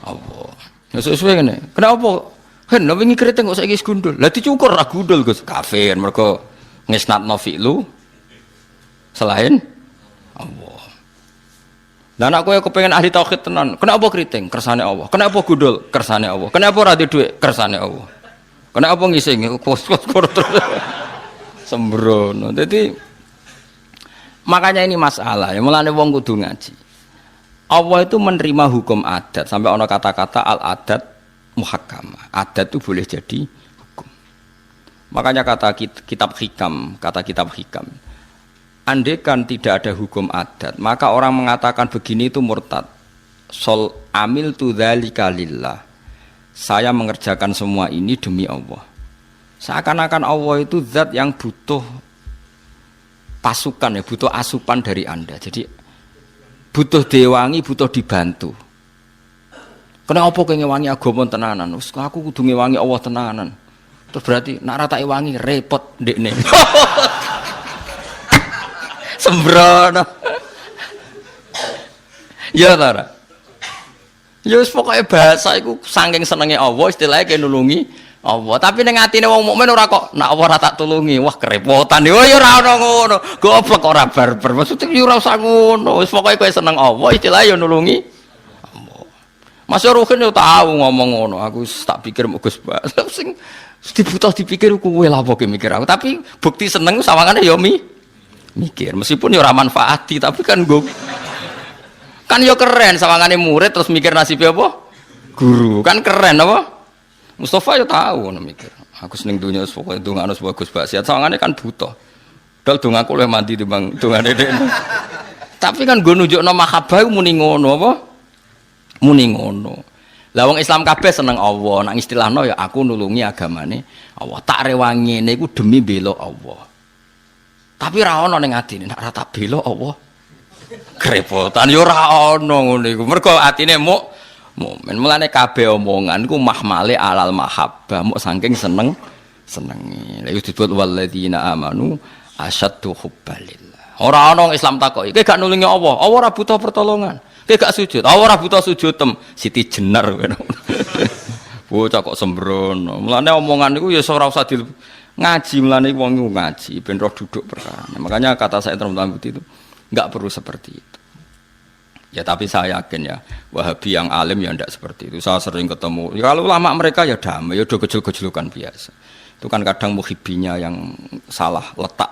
Allah. Ya sesuai ngene. Kenapa? Hen wingi keriting kok saiki gundul. Lah dicukur ra gundul Gus. Kafir mergo ngisnatno fi'lu selain Allah. Lah nek kowe kepengin ahli tauhid tenan, kenapa keriting? Kersane Allah. Kenapa gundul? Kersane Allah. Kenapa ora di dhuwit? Kersane Allah. Kenapa ngising? Kos-kos terus. Sembrono. Jadi makanya ini masalah, ya mulane wong kudu ngaji. Allah itu menerima hukum adat, sampai ana kata-kata al-adat muhakkamah. Adat itu boleh jadi hukum. Makanya kata kitab hikam, andaikan tidak ada hukum adat, maka orang mengatakan begini itu murtad. Sol amil tu dzalika lillah. Saya mengerjakan semua ini demi Allah. Seakan-akan Allah itu zat yang butuh pasukan, ya butuh asupan dari Anda. Jadi butuh diwangi, butuh dibantu. Kenapa kowe ngewangi agama tenanan? Wes aku kudu ngewangi Allah tenanan. Terus berarti nak rata wangi repot ndekne. Sembrono. Ya ta. Ya wis pokoke bahasa iku saking senenge Allah istilahnya kaya nulungi Allah, tapi ning atine wong mukmin ora kok nak Allah ora tak tulungi, wah kerepotan. Yo ya ora ono ngono. Goblok ora barbar. Maksudnya yo ora usah ngono. Wis pokoke kowe seneng Allah, istilahnya yo nulungi Allah. Mas Ruhin yo tahu ngomong ngono. Aku tak pikir mau Gus Bak. Sing dibutuh dipikir kowe lha apa mikir aku. Tapi bukti seneng sawangane yo mikir. Meskipun yo ora manfaati, tapi kan yo keren sawangane murid terus mikir nasibnya apa? Guru. Kan keren apa? Mustafa ya tahu ngono mikir. Aku seneng dunya pokoke ndongakno bagus bak sehat. Sawangane kan butuh. Dal dongaku luwih mandi timbang dongane dhekne. Tapi kan nggo nunjukno mahabbah muni ngono apa? Muni ngono. Lah wong Islam kabeh seneng Allah. Nang istilahno ya aku nulungi agamane Allah. Tak rewangi ngene iku demi bela Allah. Tapi ra ono ning atine nek ora tak bela Allah. Kerepotan ya ora ono ngono iku. Mergo atine mukmin. Mulane kabeh omongan iku mahmale alal mahabbah, muk saking senengi. Lha iku disebut walladzina amanu asyaddu hubbalillah. Ora ana Islam takoki, kowe gak nulungi Allah, Allah ora butuh pertolongan. Kowe gak sujud, Allah ora butuh sujud Siti Jenar. Bocah kok sembrono. Mulane omongan niku ya ora usah ngaji, mulane wong iku ngaji ben roh duduk perkara. Makanya kata saya teman-teman itu enggak perlu seperti itu. Ya tapi saya yakin ya Wahabi yang alim ya tidak seperti itu. Saya sering ketemu. Ya, kalau ulama mereka ya damai, ya udah gejol-gejolukan biasa. Itu kan kadang muhibbinya yang salah letak.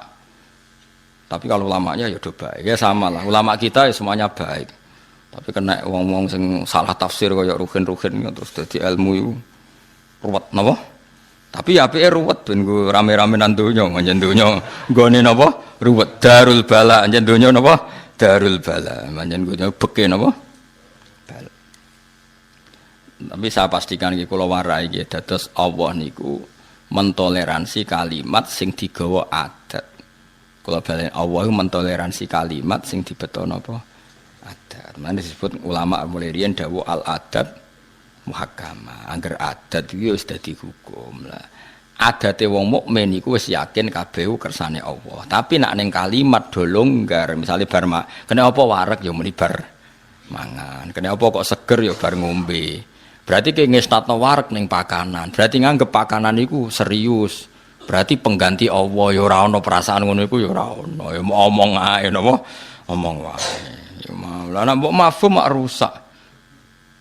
Tapi kalau ulamanya ya udah baik. Ya sama lah. Ulama kita ya semuanya baik. Tapi kena wong-wong sing salah tafsir kayak ruhin-ruhin terus dadi ilmu itu ruwet napa? Tapi ya apike ruwet ben go rame-rame nang donya, njen donya nggone napa? Ruwet darul bala, njen donya napa? Darul bala, manjen gue beke napa? Bala. Tapi saya pastikan iki kula warai iki dados Allah niku mentoleransi kalimat sing digawa adat. Kula balen Allah mentoleransi kalimat sing dibeto napa? Adat. Mane disebut ulama mulai riyen dawuh al adat muhakkamah. Angger adat iki wis dadi hukum lah. adate wong mukmin iku wis yakin kabeh kersane Allah. Tapi nek ning kalimat do longgar, misale bar kena apa wareg ya muni bar mangan. Kena apa kok seger ya bar ngombe. Berarti ki ngesnatno wareg ning pakanan. Berarti nganggep pakanan iku serius. Berarti pengganti Allah ya ora ana perasaan ngono iku ya ora ana. Ya omong ae napa? Omong wae. Ya malah nek mbok mafhum mak rusak.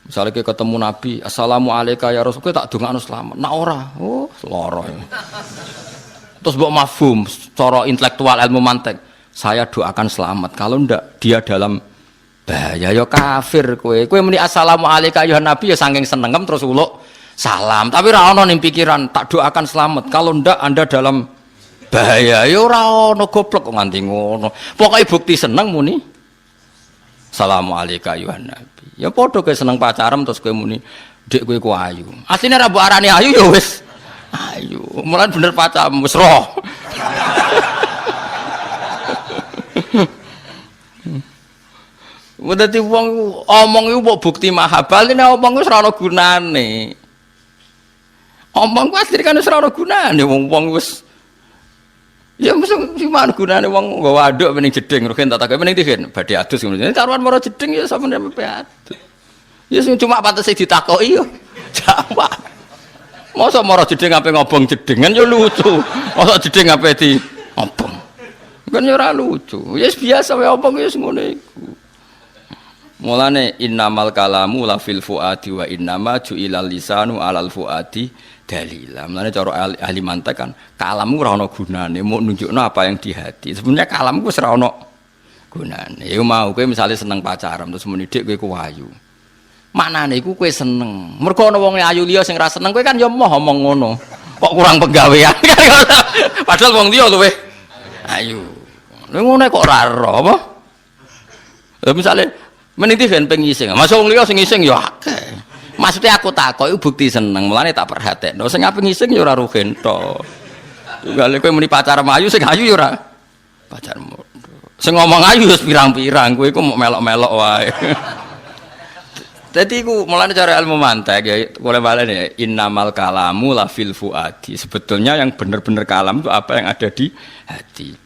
Misalnya kita ketemu Nabi, Assalamualaikum ya Rasul, kita tak dongakno selamat. Nak ora, oh lara. Terus mbok mafhum, cara intelektual ilmu mantek, saya doakan selamat. Kalau ndak dia dalam bahaya ya kafir kowe. Kowe muni Assalamualaikum ya Nabi ya saking senengem terus uluk salam. Tapi ora ono ning pikiran tak doakan selamat. Kalau ndak Anda dalam bahaya ya ora ono goblok kok nganti ngono. Pokoke bukti seneng muni Assalamualaikum ya Nabi. Ya padha kowe seneng pacaran terus kowe muni Dik kowe ku ayu. Asline ra mbok arani ayu ya wis ayu. Mulane bener pacaran wis roh. Dadi wong omong iku mbok bukti mahabbah nek omong wis ora ana gunane. Omong ku asline kan wis ora ana gunane wong wis ya mesti gimana gunane wong nggawa aduk ning jeding rugen tak takoki ning tigen badhe adus ngono. Karuan maro jeding ya sampeyan mpe adus. Ya sing cuma pantes ditakoki yo. Jawab. Mosok maro jeding ape ngobong jedingan yo lucu. Mosok jeding ape di obong. Kan yo ora lucu. Ya biasa wae obong ya ngono iku. Mulane innamal kalamu la fil fuadi wa innama ju'ilal lisanu alal fuadi dalila. Mulane cara ahli mantek kan kalammu ora ana gunane, mau nunjukno apa yang di hati. Sebenarnya kalamku wis ora ana gunane. Ya mau kowe misale seneng pacaran terus muni dik kowe ku ayu. Maknane iku kowe seneng. Mergo ana wong ayu liya sing ra seneng kowe kan ya moh omong ngono. Kok kurang penggawean. Padahal wong liya luwih ayu. Lha ngono kok ora ero apa? Lah misale meniti ben pengising. Masa wong liya sing ngising ya akeh. Maksudnya aku takok iku bukti seneng, mulane tak perhatekno. Sing ape ngising ya ora rugen to. Gale kowe muni pacar ayu sing ayu ya ora pacarmu. Sing ngomong ayu wis pirang-pirang, kowe iku mau melok-melok wae. Dadi iku mulane cara ilmu mantek ya oleh balane innamal kalamu la fil fuadi. Sebetulnya yang benar-benar kalam itu apa yang ada di hati.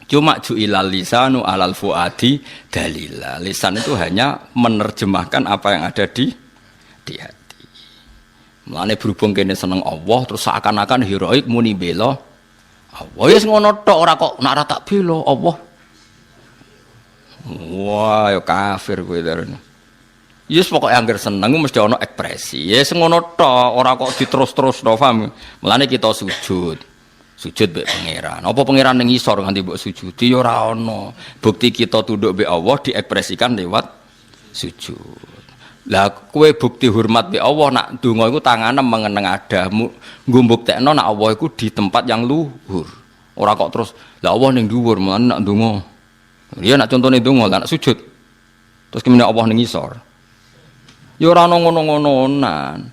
Cuma ju'ilal lisanu alal fuadi dalila. Lisan itu hanya menerjemahkan apa yang ada di hati. Mulane berhubung kene seneng Allah terus seakan-akan heroik muni bela Allah. Ya ngono tok ora kok nek ora tak bela Allah. Wah, ya kafir kowe darane. Yes pokoke angger seneng mesti ana ekspresi. Ya ngono tok ora kok diterus-terusno paham. Mulane kita sujud. Sujud mbek pangeran. Apa pangeran ning ngisor nganti mbok sujudi ya ora ana. Bukti kita tunduk mbek Allah diekspresikan lewat sujud. Lah kowe bukti hormat mbek Allah nak donga iku tangane mengeneng adamu. Nggo mbuktekno nak Allah iku di tempat yang luhur. Ora kok terus lah Allah ning dhuwur mulane nak donga. Ya nak contone donga nak sujud. Terus kemene Allah ning ngisor. Ya ora ana ngono-ngononan.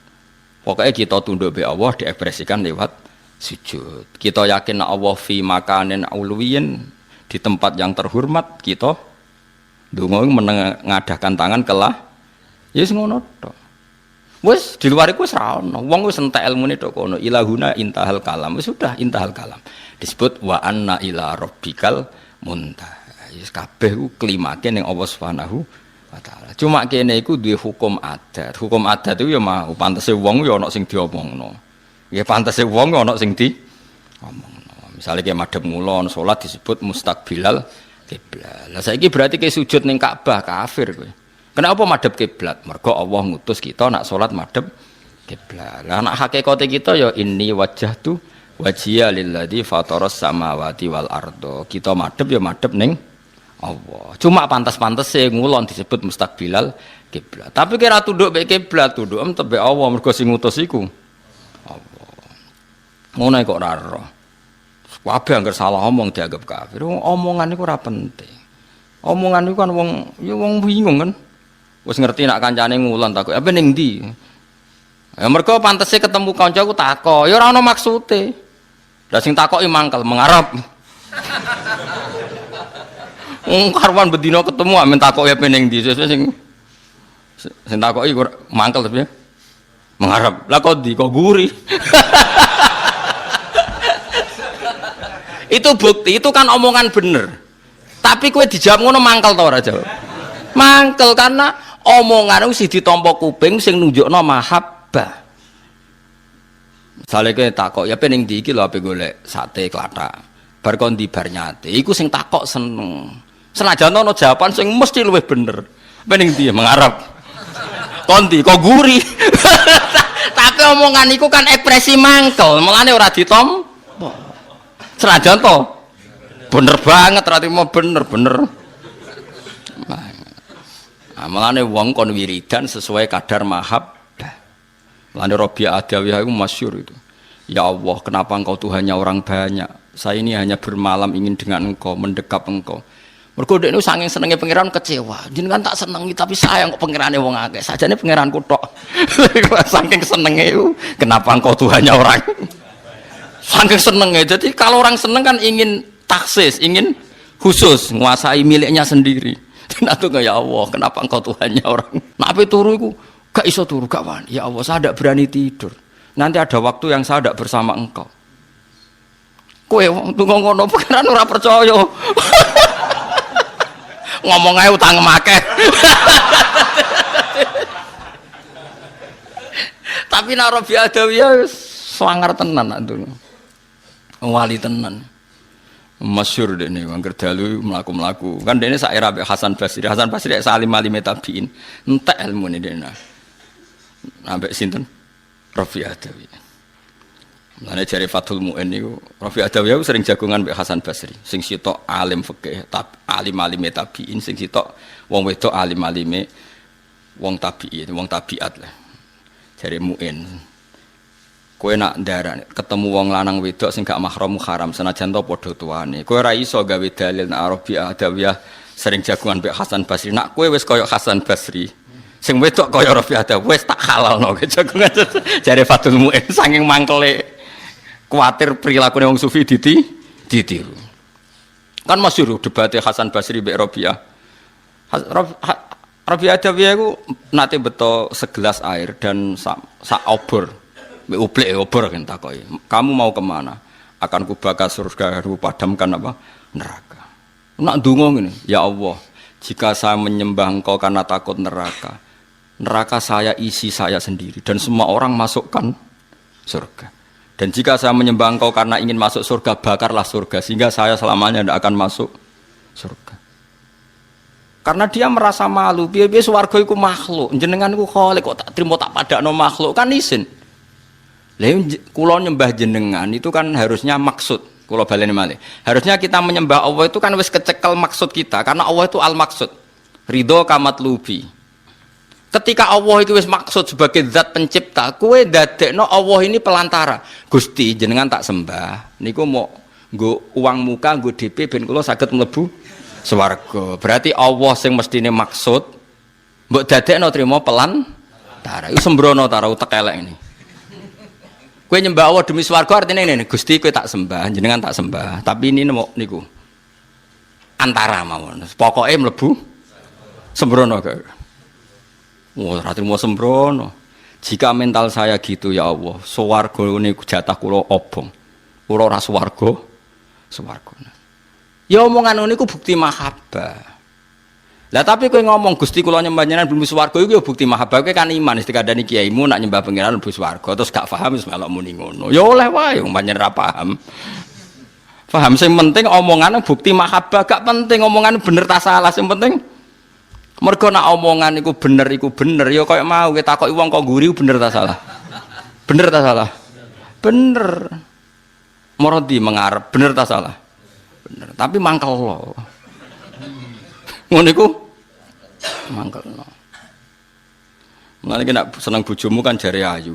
Pokoke kita tunduk mbek Allah diekspresikan lewat sujud. Kita yakin Allah fi makanin ulwiyin di tempat yang terhormat kita donga mengadakan tangan kelah ya wis ngono tok. Wis di luar iku wis ra ono. Wong wis entek ilmune tok kono. Ilahuna intahal kalam. Wis sudah intahal kalam. Disebut wa anna ila rabbikal muntaha. Wis kabeh ku klimake ning Allah Subhanahu wa taala. Cuma kene iku duwe hukum adat. Hukum adat itu ya mau pantese wong ya ana sing diomongno. Ya pantese wong ana sing di omongno. Misale ki madhep ngulon salat disebut mustaqbilal kiblat. Lah saiki berarti ki sujud ning Ka'bah kafir kowe. Kenapa madhep kiblat? Mergo Allah ngutus kita nak salat madhep kiblat. Lah nak hakikate kita ya inni wajjahtu wajhiya lilladzi fataras samawati wal ardo. Kita madhep ya madhep ning Allah. Cuma pantas-pantese ngulon disebut mustaqbilal kiblat. Tapi kira tunduk mek kiblat, tunduk tebe Allah mergo sing ngutus iku ngono kok ora ero. Kabeh angger salah omong dianggap kafir. Omongan iku ora penting. Omongan iku kan wong ya wong bingung kan. Wis ngerti nak kancane ngulon takok, "Apa ning ndi?" Ya mergo pantese ketemu kancaku takok, ya ora ono maksude. Lah sing takoki mangkel mengarep. Karuan bedino ketemu amen takoki apa ning ndi. Sing takoki mangkel tapi ya. Mengarep. Lah kok ndi kok guri. Itu bukti, itu kan omongan bener. Tapi kowe dijawab ngono mangkel ta ora jawab? Mangkel karena omongan sing ditampa kuping sing nunjukno mahabbah. Misale kowe takok, ya pening ndi iki lho ape golek sate klathak. Bar kon ndi bar nyate. Iku sing takok seneng. Senajan ana jawaban sing mesti luwih bener. Pening ndi mengarep. Kon ndi kok guri. Tapi omongan iku kan ekspresi mangkel, mulane ora ditampa. Senajan to bener banget ra mau bener. Nah, mulane wong kon wiridan sesuai kadar mahabbah. Mulane Rabi'ah Adawiyah itu masyhur itu. Ya Allah, kenapa engkau Tuhannya orang banyak? Saya ini hanya bermalam ingin dengan engkau, mendekap engkau. Mergo dekne saking senenge pangeran kecewa. Jenengan tak senengi tapi sayang kok pangerane wong akeh. Sajane pangeranku tok. Saking senenge itu, kenapa engkau Tuhannya orang? Saking senenge. Jadi kalau orang seneng kan ingin taksis, ingin khusus, menguasai miliknya sendiri. Dan aku ya Allah, kenapa engkau Tuhannya orang? Nah, apa turu iku gak iso turu gak wani. Ya Allah, saya tidak berani tidur. Nanti ada waktu yang saya tidak bersama engkau. Kowe wong tunggu ngono pangeran ora percaya. Ngomong ae utang make. Tapi nek Rabi'ah Adawiyah swanger tenan antu. Wali tenan. Masyhur dene wong dalu mlaku-mlaku. Kan dene sak era Hasan Basri. Hasan Basri salim alim tabiin. Entek ilmune dene. Ambek sinten? Rabi'ah Adawiyah. Mulane jare Fathul Mu'in niku Rabi'ah Adawiyah sering jagongan mbek Hasan Basri. Sing sitok alim fikih, alim-alime tabiin, sing sitok wong wedok alim-alime wong tabiin, wong tabiat lah. Jare Mu'in. Kowe nak ndarani ketemu wong lanang wedok sing gak mahram haram senajan to padha tuane. Kowe ora iso gawe dalil nek Rabi'ah Adawiyah sering jagongan mbek Hasan Basri. Nak kowe wis kaya Hasan Basri. Sing wedok kaya Rabi'ah Adawiyah wis tak halalno jagongan. Jare Fathul Mu'in saking mangkele kuatir perilaku wong sufi ditiru. Kan masyhur debate Hasan Basri mbek Rabi'ah. Rabi'ah Adawiyah iku nate beto segelas air dan sak obor. Mbek ublek obor kan takoki. Kamu mau kemana? Akan kubakar surga, padamkan apa? Neraka. Nak ndonga ngene, ya Allah, jika saya menyembah Engkau karena takut neraka, neraka saya isi saya sendiri dan semua orang masukkan surga. Dan jika saya menyembah Engkau karena ingin masuk surga, bakarlah surga sehingga saya selamanya tidak akan masuk surga. Karena dia merasa malu, piye-piye swarga iku makhluk, jenengan iku khalik kok tak trimo tak padakno makhluk kan isin. Lah kula nyembah jenengan itu kan harusnya maksud, kula baleni malih. Harusnya kita menyembah Allah itu kan wis kecekel maksud kita karena Allah itu al-maksud. Ridho kamatlubi. Ketika Allah itu wis maksud sebagai zat pencipta, kowe dadekno Allah ini pelantara. Gusti jenengan tak sembah. Niku mau nggo uang muka, nggo DP ben kula saged mlebu swarga. Berarti Allah sing mestine maksud mbok dadekno trimo pelantara. Iku sembrono ta ora utek elek ini. Kowe nyembah Allah demi swarga artine ngene, Gusti kowe tak sembah, jenengan tak sembah. Tapi ini niku antara mawon. Pokoke mlebu sembrono kok. Ora trimo sembrono. Jika mental saya gitu ya Allah, swarga niku jatah kula obong. Kula ora swarga. Ya omongan niku bukti mahabbah. Lah tapi kowe ngomong Gusti kula nyembah jenengan mlebu swarga iku ya bukti mahabbah. Kowe kan iman wis dikandani kiaimu nak nyembah pangeran mlebu swarga terus gak paham wis melok muni ngono. Ya oleh wae wong pancen ra paham. Paham sing penting omongan bukti mahabbah, gak penting omongan bener ta salah, sing penting mergo nak omongan iku bener ya koyo mau kita takoki wong kok nguri bener ta salah. Bener ta salah? Bener. Morodi mengarep bener ta salah? Bener. Tapi mangkel loh. Ngono iku mangkelno. Mulane nek seneng bojomu kan jare ayu.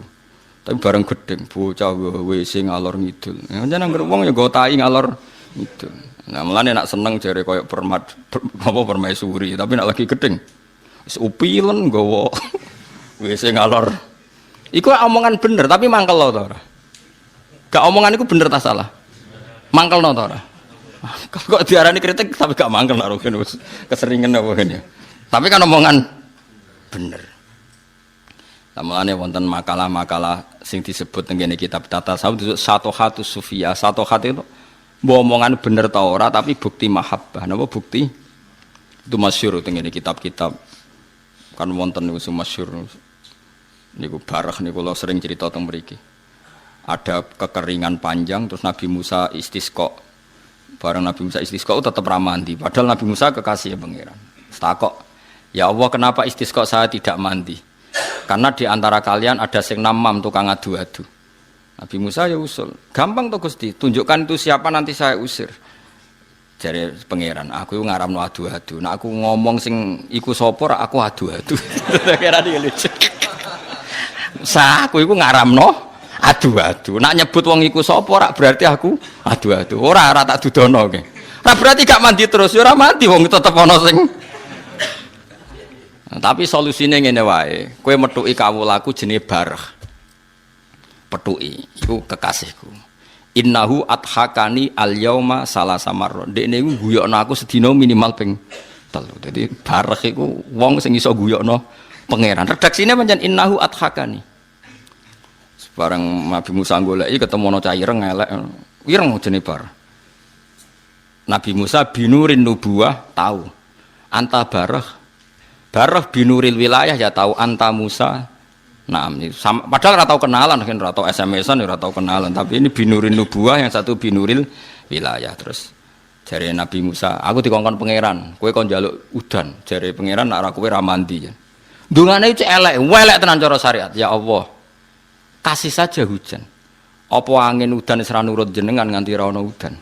Tapi bareng gedeng bocah WC ngalor ngidul. Ya jeneng wong ya nggo tai ngalor ngidul. Nah mulane nek seneng jare koyo permaisuri, tapi nek lagi gedeng wis upilen nggawa WC ngalor. Iku omongan bener tapi mangkel to ora? Gak omongan iku bener ta salah? Mangkelno to ora? Kok diarani kritik tapi gak mangkel nak rugen wis keseringan apa ngene. Tapi kan omongan bener. Mulane wonten makalah-makalah sing disebut teng kene kitab Tasawuf satu hatu sufia. Satu hati itu Mbok omongan bener ta ora tapi bukti mahabbah. Napa bukti? Itu masyhur teng ngene kitab-kitab kan wonten niku masyhur. Niku barah niku kula sering cerita teng mriki. Ada kekeringan panjang terus Nabi Musa istisqa. Bareng Nabi Musa istisqa tetap ramandi. Padahal Nabi Musa kekasih pangeran. Takok, ya Allah kenapa istisqa saya tidak mandi? Karena di antara kalian ada sing namam tukang adu-adu. Nabi Musa ya usul. Gampang to Gusti, tunjukkan itu siapa nanti saya usir. Jare pangeran, aku ngaramno adu-adu. Nek aku ngomong sing iku sapa aku adu-adu. Pangeran iki lucu. Aku iku ngaramno adu-adu. Nak nyebut wong iku sapa ora berarti aku adu-adu. Ora tak dudono ke. Ora berarti gak mandi terus, ya ora mandi wong tetep ana sing. Nah, tapi solusine ngene wae. Kowe metuki kawulaku jenenge barah. Petuki iku kekasihku. Innahu adhakani al-yauma salasa marra. Dekne iku guyokno aku sedina minimal ping 3. Dadi barah iku wong sing iso guyokno pangeran. Redaksine pancen innahu adhakani. Bareng Nabi Musa goleki ketemu ana cah ireng elek. Ireng jenenge bar. Nabi Musa binurin nubuwah tahu. Anta barah. Barah binuril wilayah ya tahu anta Musa. Nah, padahal ora tau kenalan, kan ora tau SMS-an, ora tau kenalan, tapi ini binurin nubuwah yang satu binuril wilayah. Terus jare Nabi Musa, aku dikongkon pangeran, kowe kon njaluk udan. Jare pangeran nek ora kowe ra mandi. Dungane iki elek, welek tenan cara syariat. Ya Allah, kasih saja hujan. Apa angin udan wis ra nurut jenengan nganti ra ono udan?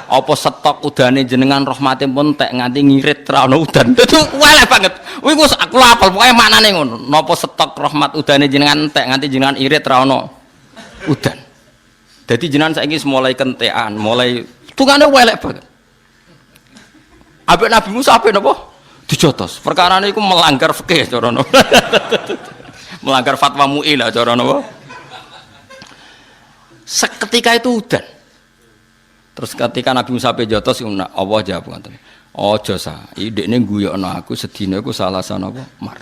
Apa stok udane jenengan rahmate pun tek nganti ngirit ra ono udan? Itu welek banget. Kuwi aku apal pokoke maknane ngono. Napa stok rahmat udane jenengan tek nganti jenengan irit ra ono udan. Dadi jenengan saiki mulai kentekan, mulai tungane welek banget. Ambek Nabi Musa ape napa? Dijotos. Perkarane iku melanggar fikih cara napa. Melanggar fatwa MUI lah cara napa. Seketika itu udan. Terus ketika Nabi Musa pe jotos Allah jawab ngoten. Aja sa, idekne guyokno aku sedina iku salah sanapa mar.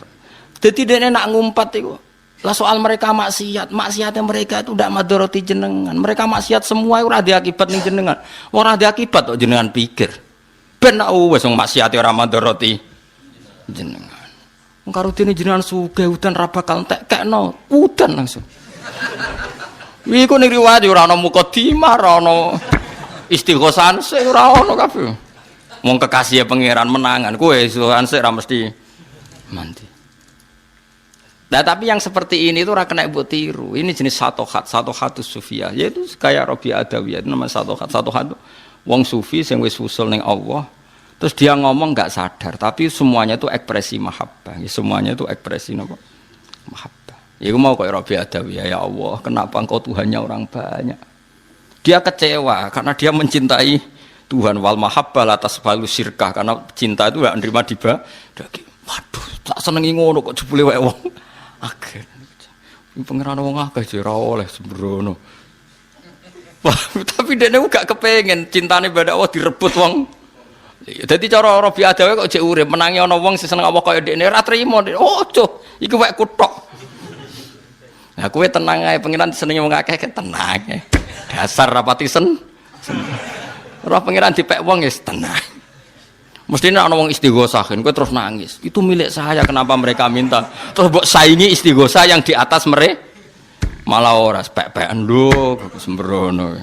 Dadi dekne nak ngumpat iku. Lah soal mereka maksiatnya mereka itu ndak madharati jenengan. Mereka maksiat semua ora ada akibat ning jenengan. Ora ada akibat kok jenengan pikir. Ben wis wong maksiate ora madharati jenengan. Wong karo dene jenengan sugih udan ra bakal entek kekno, udan langsung. Iku ning riwayat ora ana mukadimah, ora ana istighosan sik ora ono kabeh. Wong kekasih pangeran menangan, kowe istighosan sik ora mesti mandi. Nah, tapi yang seperti ini itu ora kena mbok tiru. Ini jenis satohatus sufiyah, yaitu kayak Rabi Adawiyah, itu namanya satohat. Wong sufi sing wis usul ning Allah, terus dia ngomong enggak sadar, tapi semuanya itu ekspresi mahabbah. Semuanya itu ekspresi napa? Mahabbah. Iku mau kayak Rabi Adawiyah, ya Allah, kenapa engkau Tuhannya orang banyak? Dia kecewa karena dia mencintai Tuhan. Wal mahabbah atas balu syirkah, karena cinta itu gak nerima dibagi. Waduh, tak senengi ngono kok jebule wae wong. Akhir. Pangeran wong akeh jare oleh sembrono. Wah, tapi dekne gak kepengin cintane badak Allah direbut wong. Dadi cara Rabi Adawi kok jek urip menangi ana wong sing seneng Allah kaya dekne ora trimo. Oh, ojo, iki wek kutok. Nah, kowe tenang ae, pangeran senenge wong akeh tenang ae. Dasar rapati roh pangeran dipek wong wis tenang. Mestine ana wong istighosah kowe terus nangis. Itu milik saya, kenapa mereka minta? Terus mbok saingi istighosah yang di atas mereka. Malah ora pek-pekan lho sembrono.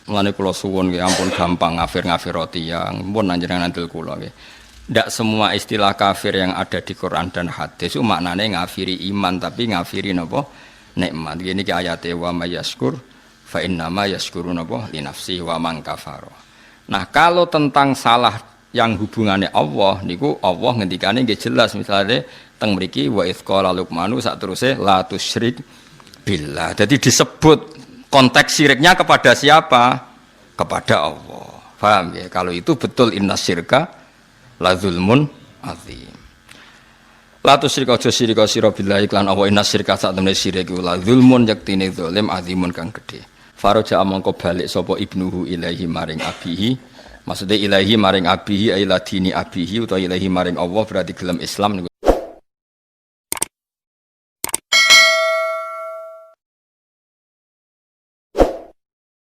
Mulane kula suwun nggih ampun gampang ngafir-ngafiroti yang pun panjenengan andel kula nggih. Ndak semua istilah kafir yang ada di Quran dan hadis itu maknane ngafiri iman, tapi ngafiri napa? Nikmat. Gini ki ayate wa mayyaskur fa innama yashkuru napa li nafsi wa man kafara. Nah, kalau tentang salah yang hubungannya Allah niku Allah ngendikane nggih jelas, misalnya teng mriki wa idz qala luqmanu sak teruse la tusyrik billah. Jadi disebut konteks syiriknya kepada siapa? Kepada Allah. Paham ya? Kalau itu betul inna syirka la zulmun azim. La tusyrik aja syirik sira billahi lan Allah inna syirka sak temene syirik la zulmun yaktine zalim azimun kang gedhe. Faraja mongko balik sapa ibnuhu ilaihi maring abihi. Maksudnya ilahi maring abihi ila dini abihi utawa ilahi maring Allah berarti gelem Islam niku